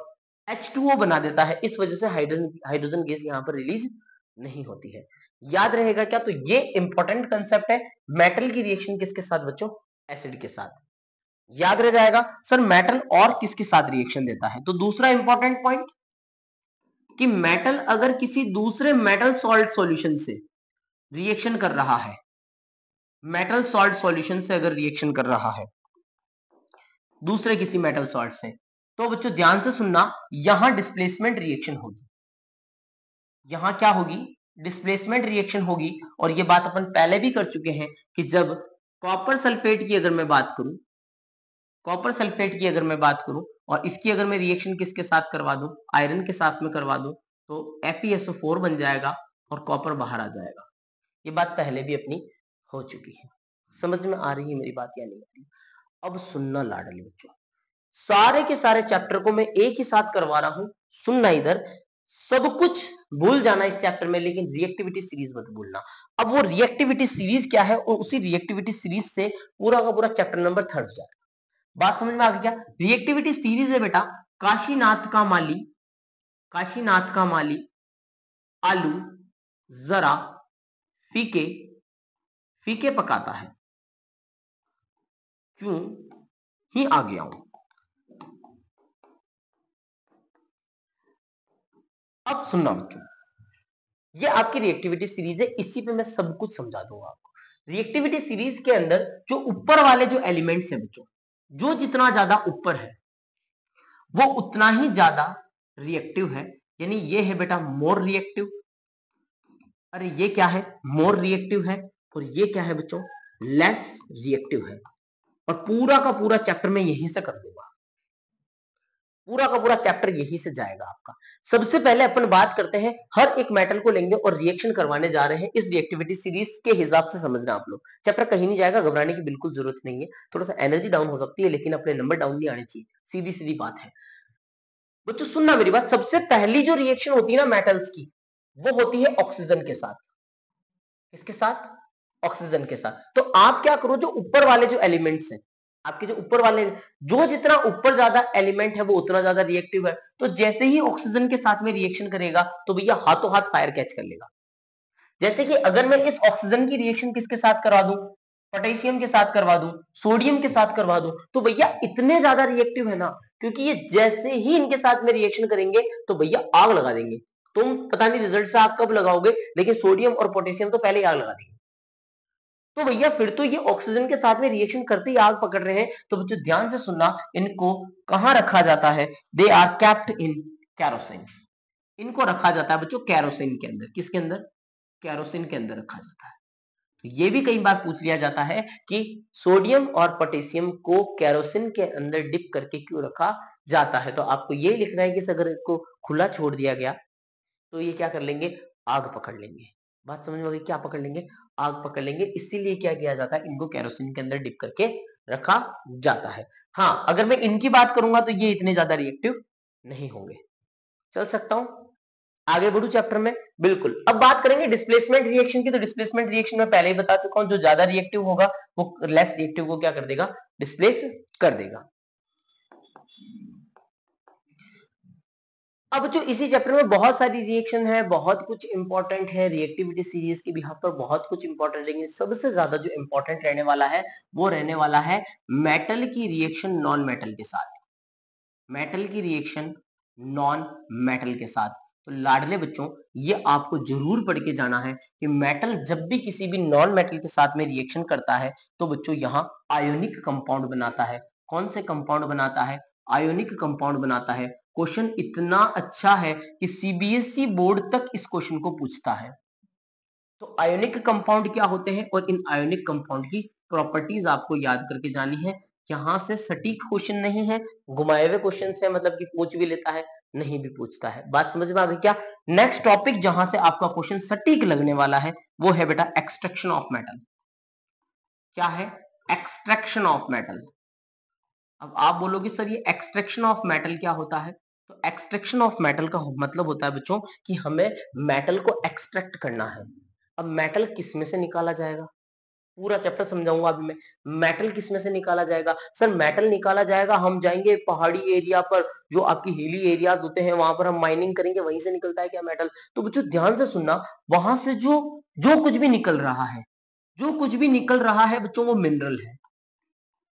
Speaker 1: H2O बना देता है। इस वजह से हाइड्रोजन हाइड्रोजन गैस यहां पर रिलीज नहीं होती है। याद रहेगा क्या? तो ये इंपॉर्टेंट कंसेप्ट है। मेटल की रिएक्शन किसके साथ बच्चों? एसिड के साथ। याद रह जाएगा। सर मेटल और किसके साथ रिएक्शन देता है? तो दूसरा इंपॉर्टेंट पॉइंट कि मेटल अगर किसी दूसरे मेटल सॉल्ट सॉल्यूशन से रिएक्शन कर रहा है, मेटल सॉल्ट सॉल्यूशन से अगर रिएक्शन कर रहा है दूसरे किसी मेटल सॉल्ट से, तो बच्चों ध्यान से सुनना, यहां डिस्प्लेसमेंट रिएक्शन होगी। यहां क्या होगी? डिस्प्लेसमेंट रिएक्शन होगी। और यह बात अपन पहले भी कर चुके हैं कि जब कॉपर सल्फेट की अगर मैं बात करूं, कॉपर सल्फेट की अगर मैं बात करूं और इसकी अगर मैं रिएक्शन किसके साथ करवा दूं? आयरन के साथ में करवा दूं, तो FeSO4 बन जाएगा और कॉपर बाहर आ जाएगा। ये बात पहले भी अपनी हो चुकी है। समझ में आ रही है मेरी बात या नहीं आ रही? अब सुनना लाडले बच्चों, सारे के सारे चैप्टर को मैं एक ही साथ करवा रहा हूं। सुनना, इधर सब कुछ भूल जाना इस चैप्टर में, लेकिन रिएक्टिविटी सीरीज मत भूलना। अब वो रिएक्टिविटी सीरीज क्या है, और उसी रिएक्टिविटी सीरीज से पूरा का पूरा चैप्टर नंबर 3 हो जाएगा। बात समझ में आ गई क्या? रिएक्टिविटी सीरीज है बेटा, काशीनाथ का माली, काशीनाथ का माली आलू जरा फीके फीके पकाता है, क्यों ही आ गया हूं। अब सुनना बच्चों, ये आपकी रिएक्टिविटी सीरीज है, इसी पे मैं सब कुछ समझा दूंगा आपको। रिएक्टिविटी सीरीज के अंदर जो ऊपर वाले जो एलिमेंट्स हैं बच्चों, जो जितना ज्यादा ऊपर है वो उतना ही ज्यादा रिएक्टिव है, यानी ये है बेटा मोर रिएक्टिव। अरे ये क्या है, मोर रिएक्टिव है, और ये क्या है बच्चों, लेस रिएक्टिव है। और पूरा का पूरा चैप्टर मैं यहीं से कर दूंगा, पूरा का पूरा चैप्टर यहीं से जाएगा आपका। सबसे पहले अपन बात करते हैं, हर एक मेटल को लेंगे और रिएक्शन करवाने जा रहे हैं इस रिएक्टिविटी सीरीज के हिसाब से। समझना आप लोग, चैप्टर कहीं नहीं जाएगा, घबराने की बिल्कुल जरूरत नहीं है। थोड़ा सा एनर्जी डाउन हो सकती है, लेकिन अपने नंबर डाउन नहीं आने चाहिए, सीधी सीधी बात है बच्चों। सुनना मेरी बात, सबसे पहली जो रिएक्शन होती है ना मेटल्स की, वो होती है ऑक्सीजन के साथ। किसके साथ, ऑक्सीजन के साथ। तो आप क्या करो, जो ऊपर वाले जो एलिमेंट्स हैं आपके, जो ऊपर वाले, जो जितना ऊपर ज्यादा एलिमेंट है वो उतना ज्यादा रिएक्टिव है। तो जैसे ही ऑक्सीजन के साथ में रिएक्शन करेगा तो भैया हाथों हाथ फायर कैच कर लेगा। जैसे कि अगर मैं इस ऑक्सीजन की रिएक्शन किसके साथ करवा दूं, पोटेशियम के साथ करवा दूं, सोडियम के साथ करवा दूं, तो भैया इतने ज्यादा रिएक्टिव है ना, क्योंकि ये जैसे ही इनके साथ में रिएक्शन करेंगे तो भैया आग लगा देंगे। तुम पता नहीं रिजल्ट से आग कब लगाओगे, लेकिन सोडियम और पोटेशियम तो पहले ही आग लगा देंगे। तो भैया फिर तो ये ऑक्सीजन के साथ में रिएक्शन करते ही आग पकड़ रहे हैं। तो बच्चों ध्यान से सुनना, इनको कहां रखा जाता है, they are kept in kerosene. इनको रखा जाता है बच्चों कैरोसिन के अंदर। किसके अंदर, कैरोसिन के अंदर रखा जाता है। तो ये भी कई बार पूछ लिया जाता है कि सोडियम और पोटेशियम को कैरोसिन के अंदर डिप करके क्यों रखा जाता है। तो आपको ये लिखना है कि अगर इसको खुला छोड़ दिया गया तो ये क्या कर लेंगे, आग पकड़ लेंगे। बात समझ में आ गई, क्या पकड़ लेंगे, आग पकड़ लेंगे। इसीलिए क्या किया जाता है, इनको केरोसिन के अंदर डिप करके रखा जाता है। हाँ, अगर मैं इनकी बात करूंगा तो ये इतने ज्यादा रिएक्टिव नहीं होंगे। चल सकता हूं, आगे बढ़ू चैप्टर में, बिल्कुल। अब बात करेंगे डिस्प्लेसमेंट रिएक्शन की। तो डिस्प्लेसमेंट रिएक्शन में पहले ही बता चुका हूं, जो ज्यादा रिएक्टिव होगा वो लेस रिएक्टिव को क्या कर देगा, डिस्प्लेस कर देगा। अब जो इसी चैप्टर में बहुत सारी रिएक्शन है, बहुत कुछ इंपॉर्टेंट है रिएक्टिविटी सीरीज की बिहाफ पर, बहुत कुछ इंपॉर्टेंट, लेकिन सबसे ज्यादा जो इंपॉर्टेंट रहने वाला है वो रहने वाला है मेटल की रिएक्शन नॉन मेटल के साथ। मेटल की रिएक्शन नॉन मेटल के साथ। तो लाडले बच्चों, ये आपको जरूर पढ़ के जाना है कि मेटल जब भी किसी भी नॉन मेटल के साथ में रिएक्शन करता है तो बच्चों यहाँ आयोनिक कंपाउंड बनाता है। कौन से कंपाउंड बनाता है, आयोनिक कंपाउंड बनाता है। क्वेश्चन इतना अच्छा है कि सीबीएसई बोर्ड तक इस क्वेश्चन को पूछता है। तो आयोनिक कंपाउंड क्या होते हैं और इन आयोनिक कंपाउंड की प्रॉपर्टीज आपको याद करके जानी है। यहां से सटीक क्वेश्चन नहीं है, घुमाए हुए क्वेश्चन है, मतलब कि पूछ भी लेता है, नहीं भी पूछता है। बात समझ में आ गई क्या। नेक्स्ट टॉपिक जहां से आपका क्वेश्चन सटीक लगने वाला है वो है बेटा एक्सट्रैक्शन ऑफ मेटल। क्या है, एक्सट्रैक्शन ऑफ मेटल। अब आप बोलोगे सर ये एक्सट्रैक्शन ऑफ मेटल क्या होता है। तो एक्सट्रैक्शन ऑफ मेटल का मतलब होता है बच्चों कि हमें मेटल को एक्सट्रैक्ट करना है। अब मेटल किस में से निकाला जाएगा, पूरा चैप्टर समझाऊंगा अभी मैं। मेटल किस में से निकाला जाएगा, सर मेटल निकाला जाएगा, हम जाएंगे पहाड़ी एरिया पर, जो आपकी हिली एरियाज होते हैं वहां पर हम माइनिंग करेंगे, वहीं से निकलता है क्या मेटल। तो बच्चों ध्यान से सुनना, वहां से जो जो कुछ भी निकल रहा है, जो कुछ भी निकल रहा है बच्चों वो मिनरल है।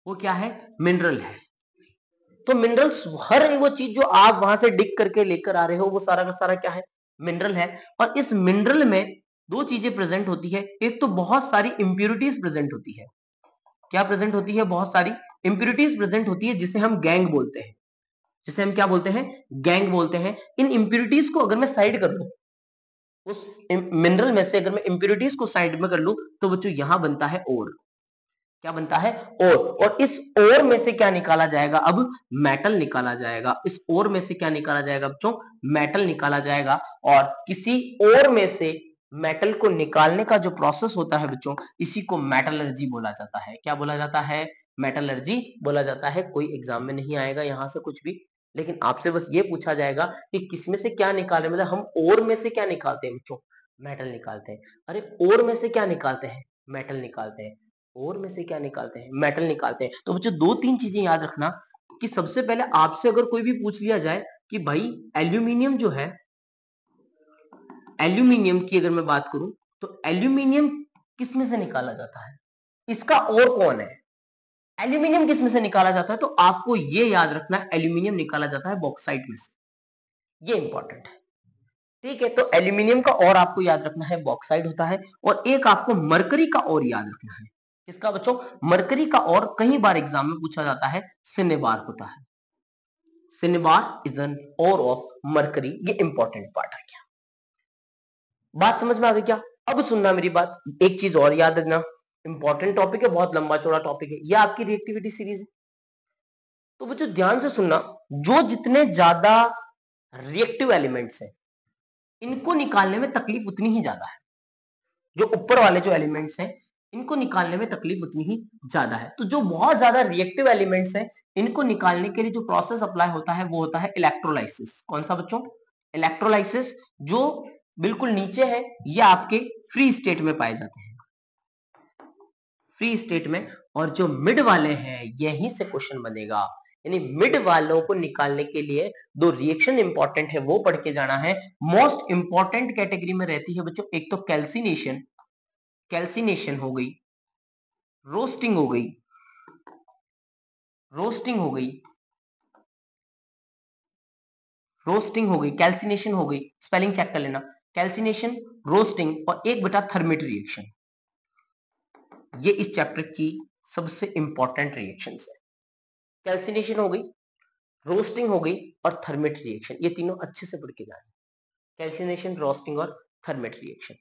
Speaker 1: वो क्या है, मिनरल है। तो मिनरल्स, हर वो चीज जो आप वहां से डिग करके लेकर आ रहे हो वो सारा का सारा क्या है, मिनरल है। और इस मिनरल में दो चीजें प्रेजेंट होती है, एक तो बहुत सारी इंप्यूरिटीज प्रेजेंट होती है। क्या प्रेजेंट होती है, बहुत सारी इंप्यूरिटीज प्रेजेंट होती है, जिसे हम गैंग बोलते हैं। जिसे हम क्या बोलते हैं, गैंग बोलते हैं। इन इंप्यूरिटीज को अगर मैं साइड कर लूं, उस मिनरल में से अगर मैं इंप्यूरिटीज को साइड में कर लूं तो बच्चों यहां बनता है ओर। क्या बनता है, और इस ओर में से क्या निकाला जाएगा, अब मेटल निकाला जाएगा। इस ओर में से क्या निकाला जाएगा बच्चों, मेटल निकाला जाएगा। और किसी ओर में से मेटल को निकालने का जो प्रोसेस होता है बच्चों, इसी को मेटलर्जी बोला जाता है। क्या बोला जाता है, मेटलर्जी बोला जाता है। कोई एग्जाम में नहीं आएगा यहां से कुछ भी, लेकिन आपसे बस ये पूछा जाएगा कि किसमें से क्या निकाले, मतलब हम ओर में से क्या निकालते हैं बच्चों, मेटल निकालते हैं। अरे ओर में से क्या निकालते हैं, मेटल निकालते हैं। ओर में से क्या निकालते हैं, मेटल निकालते हैं। तो बच्चों दो तीन चीजें याद रखना कि सबसे पहले आपसे अगर कोई भी पूछ लिया जाए कि भाई एल्यूमिनियम जो है, एल्यूमिनियम की अगर मैं बात करूं तो एल्यूमिनियम किस में से निकाला जाता है, इसका और कौन है, एल्यूमिनियम किस में से निकाला जाता है। तो आपको ये याद रखना, एल्यूमिनियम निकाला जाता है बॉक्साइट में से। ये इंपॉर्टेंट है, ठीक है, तो एल्यूमिनियम का और आपको याद रखना है बॉक्साइड होता है, और एक आपको मरकरी का और याद रखना है। किसका बच्चों? मरकरी का और कई बार एग्जाम में पूछा जाता है, सिनेबार होता है। सिनेबार इज एन और ऑफ मरकरी, ये इंपॉर्टेंट पार्ट है। क्या बात समझ में आ गई क्या? अब सुनना मेरी बात, एक चीज और याद रखना, इंपॉर्टेंट टॉपिक है, बहुत लंबा चौड़ा टॉपिक है, ये आपकी रिएक्टिविटी सीरीज है। तो बच्चों ध्यान से सुनना, जो जितने ज्यादा रिएक्टिव एलिमेंट्स हैं इनको निकालने में तकलीफ उतनी ही ज्यादा है। जो ऊपर वाले जो एलिमेंट्स हैं इनको निकालने में तकलीफ उतनी ही ज्यादा है। तो जो बहुत ज्यादा रिएक्टिव एलिमेंट्स हैं इनको निकालने के लिए जो प्रोसेस अप्लाई होता है वो होता है इलेक्ट्रोलाइसिस। कौन सा बच्चों? इलेक्ट्रोलाइसिस। जो बिल्कुल नीचे है ये आपके फ्री स्टेट में पाए जाते हैं, फ्री स्टेट में। और जो मिड वाले हैं यहीं से क्वेश्चन बनेगा, यानी मिड वालों को निकालने के लिए दो रिएक्शन इंपॉर्टेंट है वो पढ़ के जाना है। मोस्ट इंपॉर्टेंट कैटेगरी में रहती है बच्चों, एक तो कैल्सिनेशन, कैल्सिनेशन हो गई, रोस्टिंग हो गई, रोस्टिंग हो गई, रोस्टिंग हो गई, कैल्सिनेशन हो गई, स्पेलिंग चेक कर लेना, कैल्सिनेशन, रोस्टिंग, और एक बेटा थर्मेट रिएक्शन। ये इस चैप्टर की सबसे इंपॉर्टेंट रिएक्शंस है। कैल्सिनेशन हो गई, रोस्टिंग हो गई और थर्मेट रिएक्शन, ये तीनों अच्छे से पढ़ के जाना। कैल्सिनेशन, रोस्टिंग और थर्मेट रिएक्शन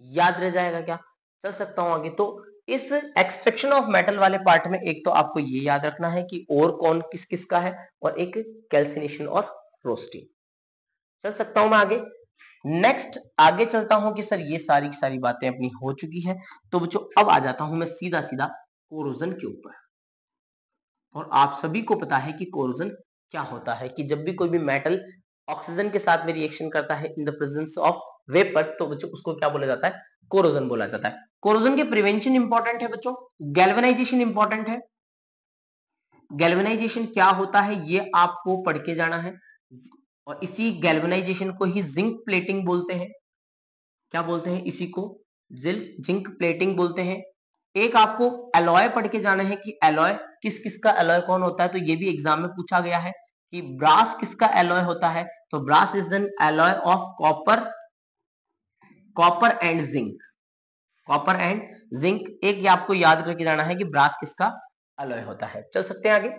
Speaker 1: याद रह जाएगा क्या? चल सकता हूं आगे। तो इस एक्सट्रैक्शन ऑफ मेटल वाले पार्ट में एक तो आपको ये याद रखना है कि और कौन किस किस का है, और एक कैल्सिनेशन और रोस्टिंग। चल सकता हूं मैं आगे। नेक्स्ट आगे चलता हूं कि सर ये सारी की सारी बातें अपनी हो चुकी है, तो बच्चों अब आ जाता हूं मैं सीधा सीधा कोरोजन के ऊपर। और आप सभी को पता है कि कोरोजन क्या होता है, कि जब भी कोई भी मेटल ऑक्सीजन के साथ में रिएक्शन करता है in the presence of vapour, तो बच्चों उसको क्या बोला जाता है? कोरोजन बोला जाता है। कोरोजन के प्रिवेंशन इंपॉर्टेंट है बच्चों, गैल्वेनाइजेशन इंपॉर्टेंट है। गैल्वेनाइजेशन क्या होता है ये आपको पढ़ के जाना है, और इसी गैल्वेनाइजेशन को ही जिंक प्लेटिंग बोलते हैं। क्या बोलते हैं इसी को? जिंक प्लेटिंग बोलते हैं। एक आपको एलॉय पढ़ के जाना है कि एलॉय किस किस का एलॉय कौन होता है, तो ये भी एग्जाम में पूछा गया है कि ब्रास किसका एलॉय होता है, तो brass is an alloy of copper, copper and zinc, copper and zinc. एक ये आपको याद करके जाना है कि ब्रास किसका एलॉय होता है। चल सकते हैं आगे।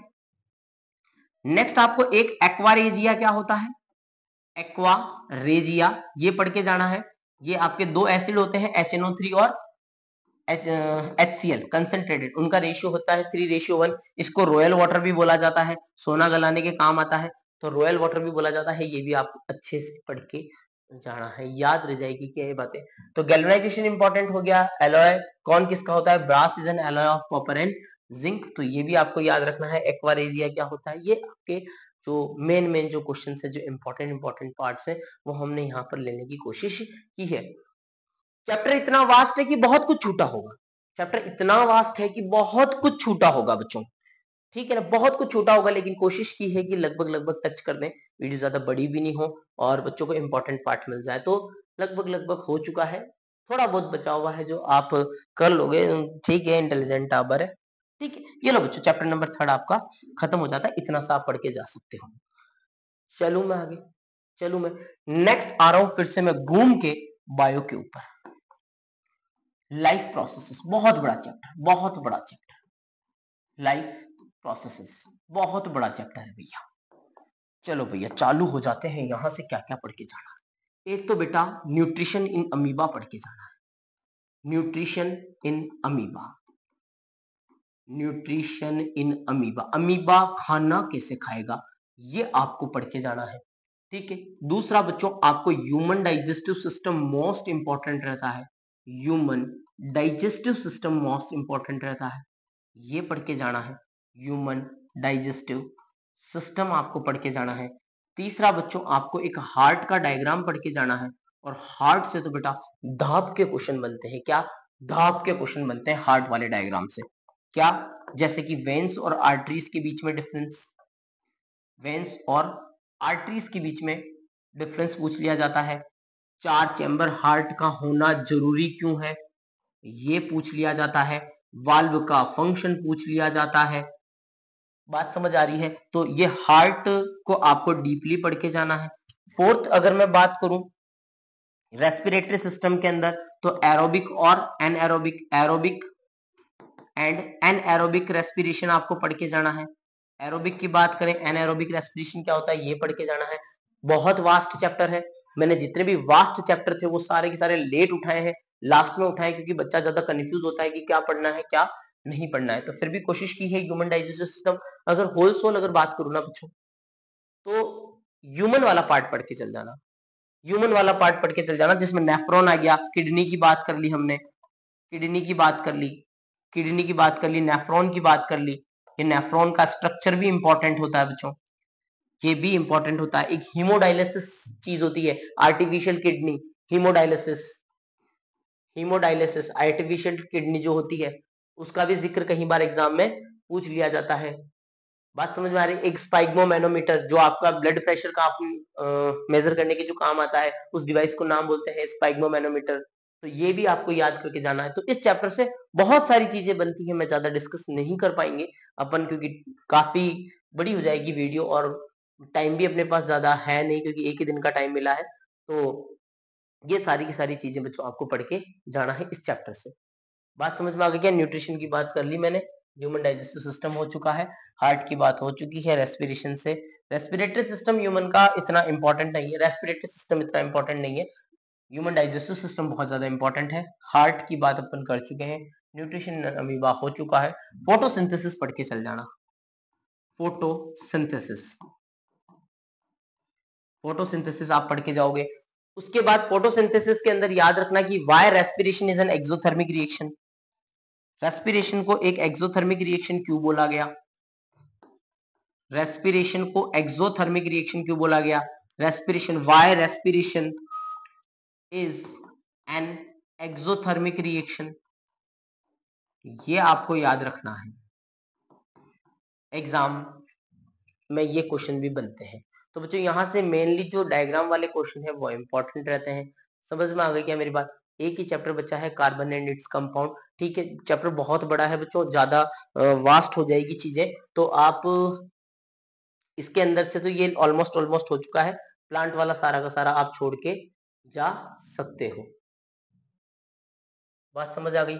Speaker 1: नेक्स्ट आपको एक एक्वारेजिया क्या होता है, एक्वारेजिया ये पढ़ के जाना है। ये आपके दो एसिड होते हैं HNO3 और HCl कंसंट्रेटेड, उनका रेशियो होता है 3:1। इसको रॉयल वाटर भी बोला जाता है, सोना गलाने के काम आता है, तो रॉयल वाटर भी बोला जाता है। ये भी आपको अच्छे से पढ़ के जाना है, याद रह जाएगी क्या ये बातें। तो गैल्वेनाइजेशन इंपॉर्टेंट हो गया, एलॉय कौन किसका होता है, brass is an alloy of copper and zinc, तो ये भी आपको याद रखना है। एक्वारेजिया क्या होता है, ये आपके जो मेन जो क्वेश्चन है, जो इंपॉर्टेंट पार्ट्स है, वो हमने यहाँ पर लेने की कोशिश की है। चैप्टर इतना वास्ट है कि बहुत कुछ छूटा होगा, चैप्टर इतना वास्ट है कि बहुत कुछ छूटा होगा बच्चों, ठीक है ना, बहुत कुछ छूटा होगा, लेकिन कोशिश की है कि लगभग टच कर दें, वीडियो ज्यादा बड़ी भी नहीं हो और बच्चों को इंपॉर्टेंट पार्ट मिल जाए। तो लगभग हो चुका है, थोड़ा बहुत बचा हुआ है जो आप कर लोगे, ठीक है, इंटेलिजेंट टाबर है, ठीक है। ये लो बच्चों, चैप्टर नंबर 3 आपका खत्म हो जाता है, इतना सा आप पढ़ के जा सकते हो। चलू मैं आगे, चलू मैं नेक्स्ट आ रहा हूं, फिर से मैं घूम के बायो के ऊपर। लाइफ प्रोसेसेस बहुत बड़ा चैप्टर, बहुत बड़ा चैप्टर, लाइफ प्रोसेसेस बहुत बड़ा चैप्टर है भैया। चलो भैया चालू हो जाते हैं, यहां से क्या क्या पढ़ के जाना है। एक तो बेटा न्यूट्रिशन इन अमीबा पढ़ के जाना है, nutrition in amoeba, nutrition in amoeba, amoeba खाना कैसे खाएगा ये आपको पढ़ के जाना है, ठीक है। दूसरा बच्चों आपको human digestive system most important रहता है, human digestive system most important रहता है, ये पढ़ के जाना है, ह्यूमन डाइजेस्टिव सिस्टम आपको पढ़ के जाना है। तीसरा बच्चों आपको एक हार्ट का डायग्राम पढ़ के जाना है, और हार्ट से तो बेटा धाप के क्वेश्चन बनते हैं, क्या धाप के क्वेश्चन बनते हैं हार्ट वाले डायग्राम से, क्या जैसे कि वेन्स और आर्टरीज के बीच में डिफरेंस, वेन्स और आर्टरीज के बीच में डिफरेंस पूछ लिया जाता है। 4 चैम्बर हार्ट का होना जरूरी क्यों है ये पूछ लिया जाता है, वाल्व का फंक्शन पूछ लिया जाता है। बात समझ आ रही है? तो ये हार्ट को आपको डीपली पढ़ के जाना है। फोर्थ अगर मैं बात करूं रेस्पिरेटरी सिस्टम के अंदर तो एरोबिक और anaerobic, aerobic and anaerobic respiration आपको पढ़ के जाना है। एरोबिक की बात करें, एनएरोबिक रेस्पिरेशन क्या होता है ये पढ़ के जाना है। बहुत वास्ट चैप्टर है, मैंने जितने भी वास्ट चैप्टर थे वो सारे के सारे लेट उठाए हैं, लास्ट में उठाए, क्योंकि बच्चा ज्यादा कंफ्यूज होता है कि क्या पढ़ना है क्या नहीं पढ़ना है। तो फिर भी कोशिश की है ह्यूमन डाइजेस्टिव सिस्टम, अगर होल सोल अगर बात करूं ना बच्चों, तो ह्यूमन वाला पार्ट पढ़ के चल जाना, ह्यूमन वाला पार्ट पढ़ के चल जाना, जिसमें नेफ्रॉन आ गया, किडनी की बात कर ली हमने, किडनी की बात कर ली, किडनी की बात कर ली, नेफ्रॉन की बात कर ली। ये नेफ्रॉन का स्ट्रक्चर भी इंपॉर्टेंट होता है बच्चों, ये भी इंपॉर्टेंट होता है। एक हीमोडायलिसिस चीज होती है, artificial kidney, haemodialysis, haemodialysis artificial kidney जो होती है, उसका भी जिक्र कई बार एग्जाम में पूछ लिया जाता है। बात समझ में आ रही है? एक स्पाइगमोमैनोमीटर जो आपका ब्लड प्रेशर का आप मेजर करने के जो काम आता है, उस डिवाइस को नाम बोलते हैं स्पाइगमोमैनोमीटर। तो ये भी आपको याद करके जाना है। तो इस चैप्टर से बहुत सारी चीजें बनती है, मैं ज्यादा डिस्कस नहीं कर पाएंगे अपन, क्योंकि काफी बड़ी हो जाएगी वीडियो और टाइम भी अपने पास ज्यादा है नहीं, क्योंकि एक ही दिन का टाइम मिला है। तो ये सारी की सारी चीजें बच्चों आपको पढ़ के जाना है इस चैप्टर से। बात समझ में आ गई क्या? न्यूट्रिशन की बात कर ली मैंने, ह्यूमन डाइजेस्टिव सिस्टम हो चुका है, हार्ट की बात हो चुकी है, रेस्पिरेशन से, रेस्पिरेटरी सिस्टम ह्यूमन का इतना इंपॉर्टेंट नहीं है, रेस्पिरेटरी सिस्टम इतना इंपॉर्टेंट नहीं है, ह्यूमन डाइजेस्टिव सिस्टम बहुत ज्यादा इंपॉर्टेंट है। हार्ट की बात अपन कर चुके हैं, न्यूट्रिशन अमीबा हो चुका है, फोटोसिंथेसिस पढ़ के चल जाना, फोटोसिंथेसिस, फोटोसिंथेसिस आप पढ़ के जाओगे। उसके बाद फोटोसिंथेसिस के अंदर याद रखना कि why respiration is an exothermic reaction, respiration को एक एक्सोथर्मिक रिएक्शन क्यों बोला गया, रेस्पिरेशन को एक्सोथर्मिक रिएक्शन क्यों बोला गया, respiration, why respiration is an exothermic reaction, ये आपको याद रखना है, एग्जाम में ये क्वेश्चन भी बनते हैं। तो बच्चों यहाँ से मेनली जो डायग्राम वाले क्वेश्चन है वो इंपॉर्टेंट रहते हैं। समझ में आ गई क्या मेरी बात? एक ही चैप्टर बचा है, कार्बन एंड इट्स कंपाउंड। ठीक है, चैप्टर बहुत बड़ा है बच्चों, ज्यादा वास्ट हो जाएगी चीजें, तो आप इसके अंदर से तो ये ऑलमोस्ट ऑलमोस्ट हो चुका है, प्लांट वाला सारा का सारा आप छोड़ के जा सकते हो। बात समझ आ गई?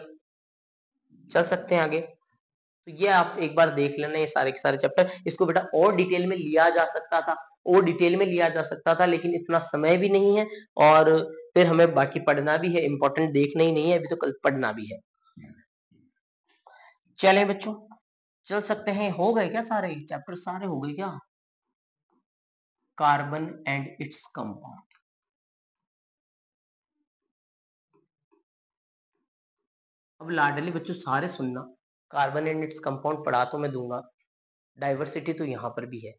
Speaker 1: चल सकते हैं आगे। तो ये आप एक बार देख लेना, ये सारे के सारे चैप्टर, इसको बेटा और डिटेल में लिया जा सकता था, और डिटेल में लिया जा सकता था, लेकिन इतना समय भी नहीं है, और फिर हमें बाकी पढ़ना भी है, इंपॉर्टेंट देखना ही नहीं है अभी, तो कल पढ़ना भी है। चलें बच्चों, चल सकते हैं। हो गए क्या सारे चैप्टर? सारे हो गए क्या? Carbon and its compound. अब लाडली बच्चों सारे सुनना, कार्बन एंड इट्स कंपाउंड पढ़ा तो मैं दूंगा, डाइवर्सिटी तो यहाँ पर भी है।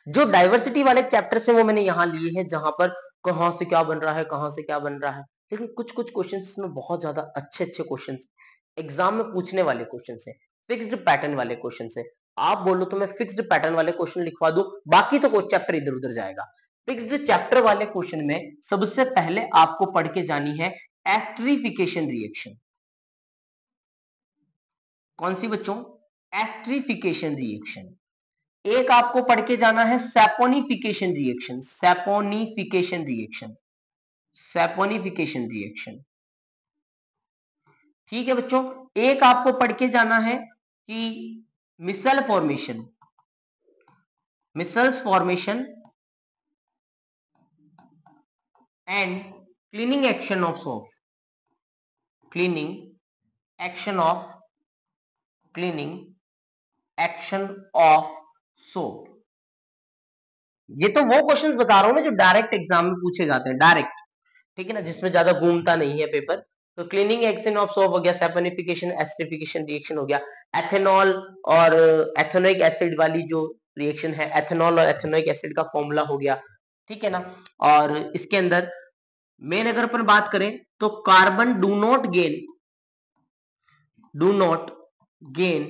Speaker 1: जो डाइवर्सिटी वाले चैप्टर है वो मैंने यहाँ लिए हैं, जहां पर कहां से क्या बन रहा है, कहां से क्या बन रहा है, लेकिन कुछ कुछ क्वेश्चंस में बहुत ज्यादा अच्छे अच्छे क्वेश्चंस एग्जाम में पूछने वाले क्वेश्चंस है, फिक्स्ड पैटर्न वाले क्वेश्चंस है। आप बोलो तो मैं फिक्स्ड पैटर्न वाले क्वेश्चन लिखवा दूं, बाकी तो कुछ चैप्टर इधर उधर जाएगा। फिक्स्ड चैप्टर वाले क्वेश्चन में सबसे पहले आपको पढ़ के जानी है एस्टरीफिकेशन रिएक्शन। कौन सी बच्चों? Esterification reaction. एक आपको पढ़ के जाना है saponification reaction, saponification reaction, saponification reaction. ठीक है बच्चों, एक आपको पढ़ के जाना है कि micelle formation, micelles formation and cleaning action of soap, cleaning action of, cleaning action of soap. ये तो वो क्वेश्चंस बता रहा हूं ना जो डायरेक्ट एग्जाम में पूछे जाते हैं, डायरेक्ट, ठीक है ना, जिसमें ज्यादा घूमता नहीं है पेपर। तो क्लीनिंग एक्शन ऑफ सोप हो गया, सैपोनिफिकेशन एस्टरिफिकेशन रिएक्शन हो गया, एथेनॉल और एथेनोइक एसिड वाली जो रिएक्शन है, एथेनॉल और एथेनोइक एसिड का फॉर्मूला हो गया, ठीक है ना। और इसके अंदर मेन अगर अपन बात करें तो कार्बन डू नॉट गेन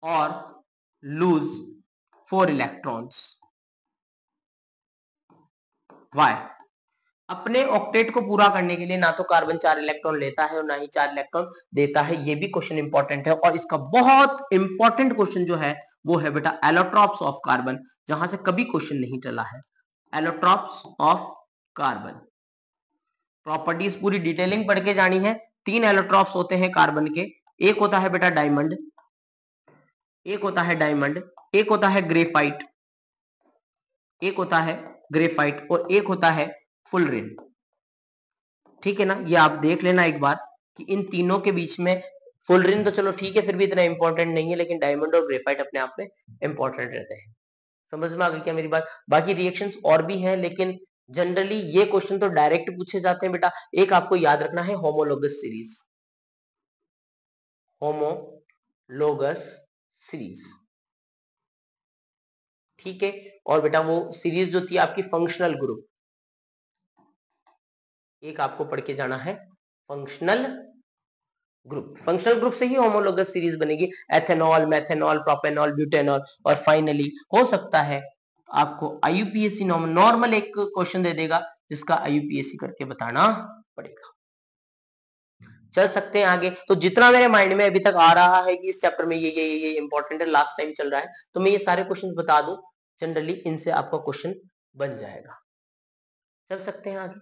Speaker 1: और लूज 4 इलेक्ट्रॉन्स। वाई? अपने ऑक्टेट को पूरा करने के लिए ना तो कार्बन 4 इलेक्ट्रॉन लेता है और ना ही 4 इलेक्ट्रॉन देता है, ये भी क्वेश्चन इंपॉर्टेंट है। और इसका बहुत इंपॉर्टेंट क्वेश्चन जो है वो है बेटा एलोट्रॉप्स ऑफ कार्बन, जहां से कभी क्वेश्चन नहीं टला है, एलोट्रॉप्स ऑफ कार्बन। प्रॉपर्टीज पूरी डिटेलिंग पढ़ के जानी है। 3 एलोट्रॉप्स होते हैं कार्बन के, एक होता है बेटा डायमंड, एक होता है डायमंड, एक होता है ग्रेफाइट, एक होता है ग्रेफाइट और एक होता है फुलरिन। ठीक है ना, ये आप देख लेना एक बार कि इन तीनों के बीच में फुलरिन तो चलो ठीक है फिर भी इतना इंपॉर्टेंट नहीं है, लेकिन डायमंड और ग्रेफाइट अपने आप में इंपॉर्टेंट रहते हैं। समझ में आ गई क्या मेरी बात? बाकी रिएक्शंस और भी हैं, लेकिन जनरली ये क्वेश्चन तो डायरेक्ट पूछे जाते हैं बेटा। एक आपको याद रखना है होमोलोगस सीरीज, होमोलोगस सीरीज, ठीक है। और बेटा वो सीरीज जो थी आपकी फंक्शनल ग्रुप, एक आपको पढ़ के जाना है फंक्शनल ग्रुप। फंक्शनल ग्रुप से ही होमोलोगस सीरीज बनेगी, एथेनॉल, मेथेनॉल, प्रोपेनॉल, ब्यूटेनॉल, और फाइनली हो सकता है आपको आईयूपीएससी नॉर्मल एक क्वेश्चन दे देगा जिसका आईयूपीएससी करके बताना पड़ेगा। चल सकते हैं आगे। तो जितना मेरे माइंड में अभी तक आ रहा है कि इस चैप्टर में ये इंपॉर्टेंट है, लास्ट टाइम चल रहा है, तो मैं ये सारे क्वेश्चन बता दूं, जनरली इनसे आपका क्वेश्चन बन जाएगा। चल सकते हैं आगे।